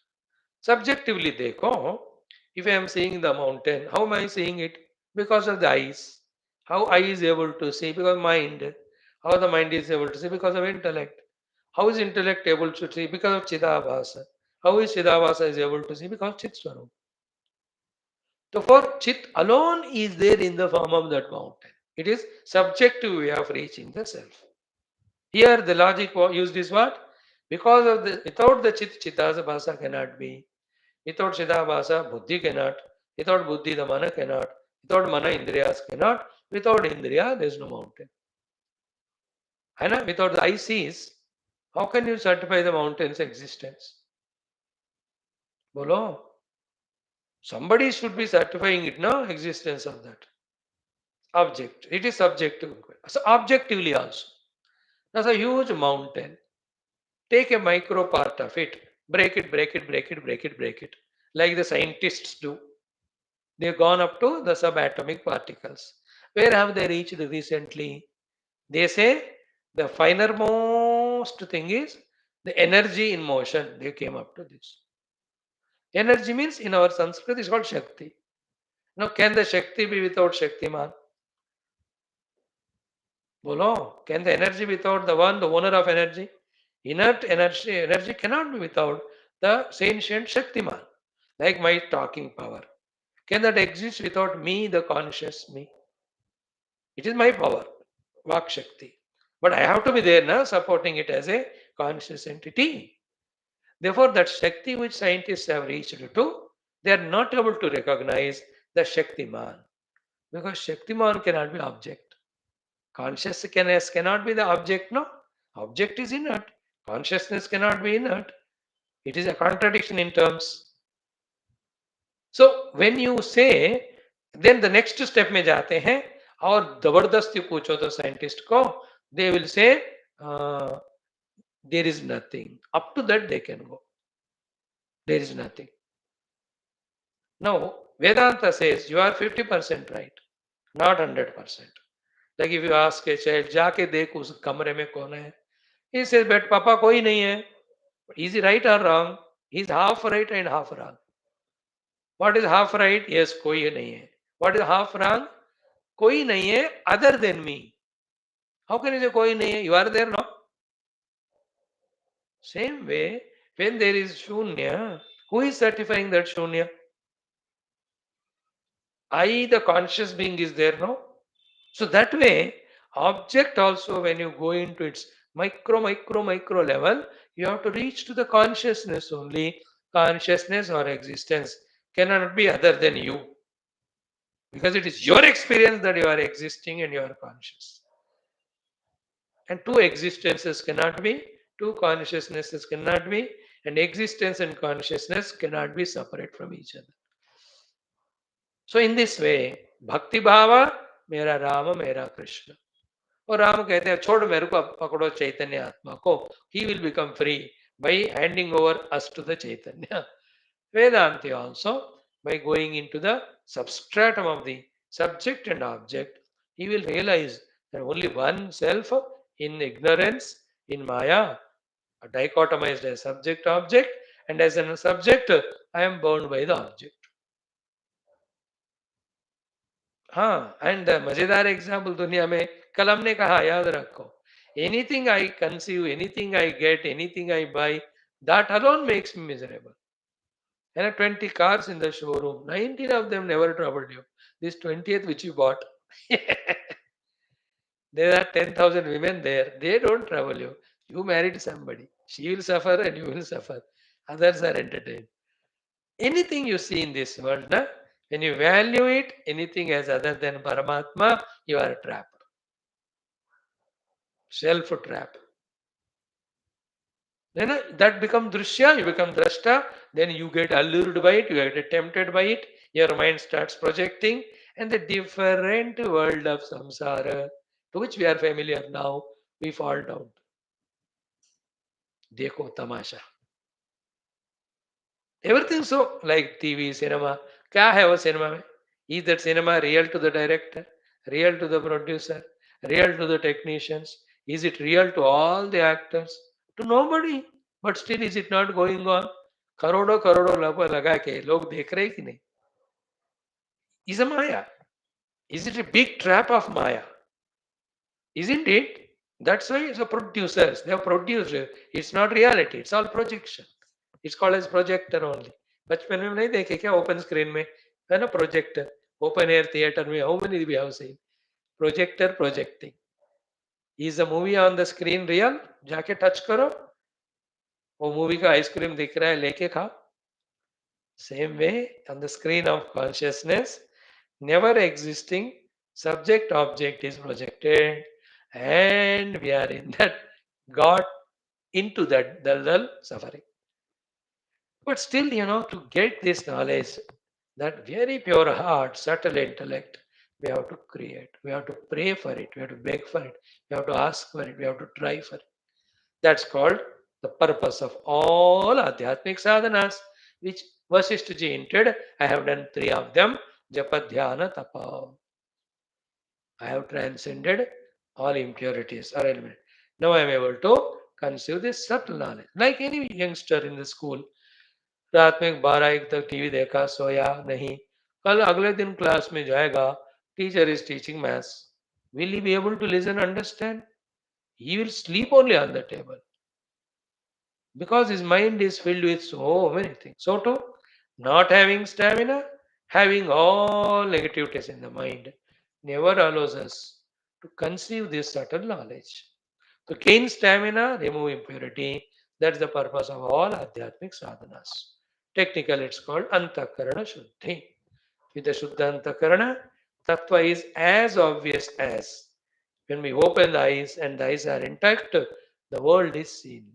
सब्जेक्टिवली देखो, if I am seeing the mountain, how am I seeing it? Because of the eyes. How eye is able to see? Because mind. How the mind is able to see? Because of intellect. How is intellect able to see? Because of Chidabhasa. How is Chidabhasa is able to see? Because Chit Swarup. So for Chit alone is there in the form of that mountain. It is subjective way of reaching the self. Here the logic used is what? Because of the without the Chit, Chidabhasa cannot be. Without Chidabhasa, Buddhi cannot. Without Buddhi, the Mana cannot. Without Mana, Indriyas cannot. Without Indriya, there is no mountain. And without the eye sees, how can you certify the mountain's existence? Bolo. Somebody should be certifying it, no? Existence of that object. It is subjective. So objectively also. That's a huge mountain. Take a micro part of it, break it, like the scientists do. They've gone up to the subatomic particles. Where have they reached recently? They say the finermost thing is the energy in motion. They came up to this. Energy means in our Sanskrit is called Shakti. Now, can the Shakti be without Shaktiman? Bolo, can the energy without the one, the owner of energy? Inert energy cannot be without the sentient Shaktiman, like my talking power. Can that exist without me, the conscious me? It is my power, Vak Shakti. But I have to be there now, supporting it as a conscious entity. Therefore, that Shakti which scientists have reached to, they are not able to recognize the Shaktiman. Because Shaktiman cannot be object. Consciousness cannot be the object, no? Object is inert. Consciousness cannot be inert. It is a contradiction in terms. So when you say, then the next step में जाते हैं और जबरदस्ती पूछो तो scientist को, they will say there is nothing. Up to that they can go. There is nothing. Now Vedanta says you are 50% right, not 100%. Like if you ask a child, जाके देख उस कमरे में कौन है? He says, but पापा कोई नहीं है. Is he right or wrong? He is half right and half wrong. What is half right? Yes, कोई नहीं है. What is half wrong? कोई नहीं है other than me. How can you say कोई नहीं है? You are there, no? Same way, when there is shunya, who is certifying that shunya? I, the conscious being, is there, no? So that way, object also, when you go into its micro level, you have to reach to the consciousness only. Consciousness or existence cannot be other than you, because it is your experience that you are existing and you are conscious. And two existences cannot be, two consciousnesses cannot be, and existence and consciousness cannot be separate from each other. So in this way, Bhakti Bhava, मेरा राम मेरा कृष्ण. और राम कहते हैं छोड़ मेरे को, अब पकड़ो चैतन्य आत्मा को, he will become free by handing over us to the Chaitanya. Vedanti also, by going into the substratum of the subject and object, he will realize that only one self in ignorance, in Maya, dichotomized as subject object, and as a subject, I am bound by the object. हाँ, and मजेदार example दुनिया में कलम ने कहा, याद रखो, anything I conceive, anything I get, anything I by, that alone makes me miserable. And 20 cars in the showroom, 19 of them never troubled you. This 20th which you bought, there are 10,000 women there, they don't trouble you. You married somebody, she will suffer and you will suffer. Others are entertained. Anything you see in this world, na, when you value it, anything as other than Paramatma, you are trapped. Self trap. Then that becomes drishya, you become drashta, then you get allured by it, you get tempted by it, your mind starts projecting, and the different world of samsara, to which we are familiar now, we fall down. Dekho tamasha. Everything so like TV, cinema. क्या है वो cinema में? Is that cinema real to the director, real to the producer, real to the technicians? Is it real to all the actors? To nobody. But still, is it not going on? करोड़ों करोड़ों लगा के लोग देख रहे कि नहीं? Is a Maya. Is it a big trap of Maya? Isn't it? That's why the producers, they have produced it. It's not reality, it's all projection. It's called as projector only. बचपन में नहीं देखे क्या open screen में है ना projector open air theatre में how many we have seen projector projecting is the movie on the screen real जाके टच करो वो मूवी का आइसक्रीम दिख रहा है लेके खाओ same way on the screen of consciousness never existing subject object is projected and we are in that got into that dull suffering. But still, to get this knowledge, that very pure heart, subtle intellect, we have to create, we have to pray for it, we have to beg for it, we have to ask for it, we have to try for it. That's called the purpose of all Adhyatmic sadhanas, which Vaashishtha ji hinted. I have done 3 of them. Japa, Dhyana, Tapa. I have transcended all impurities or elements. Now I am able to conceive this subtle knowledge. Like any youngster in the school, रात में 12-1 तक TV देखा, सोया नहीं, कल अगले दिन class में जाएगा, teacher is teaching maths, will he be able to listen understand? He will sleep only on the table because his mind is filled with so many things. So too, not having stamina, having all negativities in the mind, never allows us to conceive this subtle knowledge. To gain stamina, remove impurity. That's the purpose of all Adhyatmic sadhanas. Technically, it's called Antakarana Shuddhi. With the Shuddha Antakarana, Tattva is as obvious as when we open the eyes and the eyes are intact, the world is seen.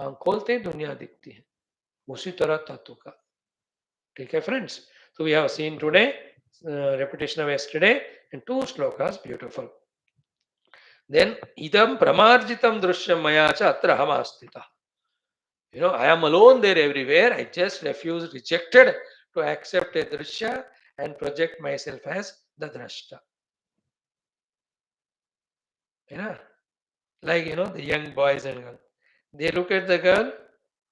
आंख खोलते दुनिया दिखती है उसी तरह तत्व का ठीक है friends. So we have seen today repetition of yesterday and 2 shlokas beautiful. Then idam pramarjitam drishyam maya cha atra aham astita. I am alone there everywhere. I just rejected to accept a drishya and project myself as the drashta. Like the young boys and girls, they look at the girl,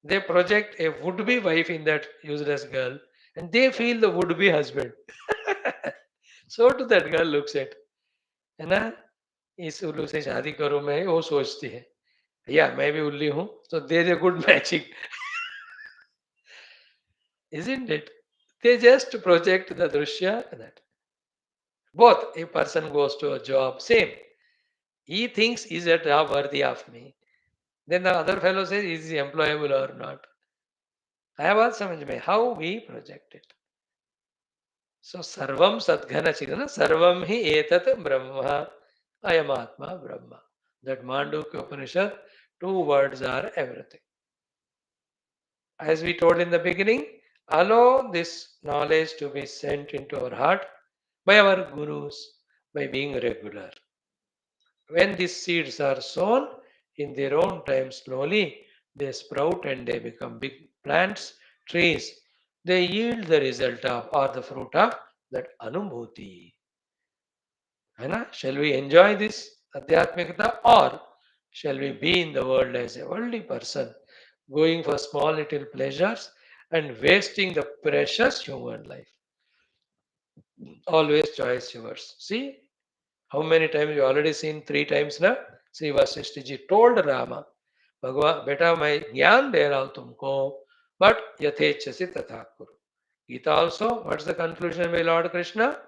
they project a would-be wife in that useless girl, and they feel the would-be husband. So to that girl looks at, है ना, इस उल्लू से शादी करूं मैं, वो सोचती है, या मैं भी उल्ली हूं, so there is a good matching. Isn't it? They just project the drushya that both a person goes to a job, same. He thinks, is a job worthy of me? Then the other fellow says, is he employable or not? I have asked how we project it. So sarvam sadghana chidana sarvam hi etat brahma ayamatma brahma. That Mandukya Upanishad, two words are everything. As we told in the beginning, allow this knowledge to be sent into our heart by our gurus, by being regular. When these seeds are sown in their own time, slowly they sprout and they become big plants, trees. They yield the result of or the fruit of that anubhuti. Shall we enjoy this adhyatmikata or shall we be in the world as a worldly person, going for small little pleasures and wasting the precious human life? Always choice yours. See, how many times you already seen? 3 times now. Sri Vaashishtha ji told Rama, Bhagwan, beta मैं ज्ञान दे रहा हूं तुमको, but यथेच्छसि तथा कुरु. Gita also, what's the conclusion by Lord Krishna?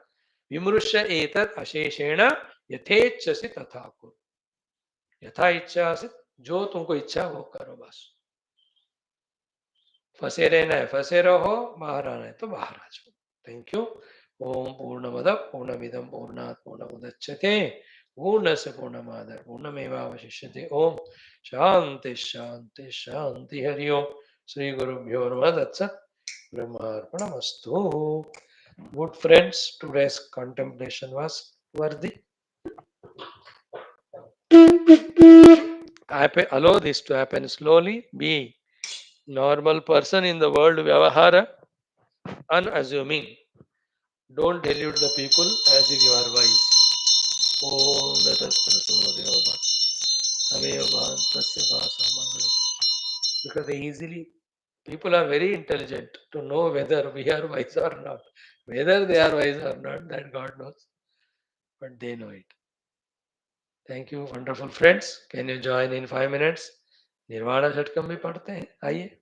Vimrushya etat asheshena यथेच्छसि तथा कुरु. यथा इच्छा आसित, जो तुमको इच्छा वो करो बस. फंसे रहना है फंसे रहो, बाहर आना है तो बाहर आ जाओ. Thank you. ओम पूर्णमद पूर्णमिदं पूर्णात् पूर्णमुदच्यते पूर्णस्य पूर्णमादाय पूर्णमेवावशिष्यते. ओम शांति शांति शांति. हरि ओम. श्री गुरुभ्यो नमः. तत्सत्. ब्रह्मार्पणमस्तु. Good friends, today's contemplation was worthy. Allow this to happen slowly. Be normal person in the world vyavahara, unassuming. Don't delude the people as if you are wise. Om Datastra Sumadhyova Tameva Bhantasya Vasa Mangalam. Because they easily, people are very intelligent to know whether we are wise or not. Whether they are wise or not, that God knows. But they know it. Thank you, wonderful friends. Can you join in 5 minutes? Nirvana षटकम भी पढ़ते हैं. आइए.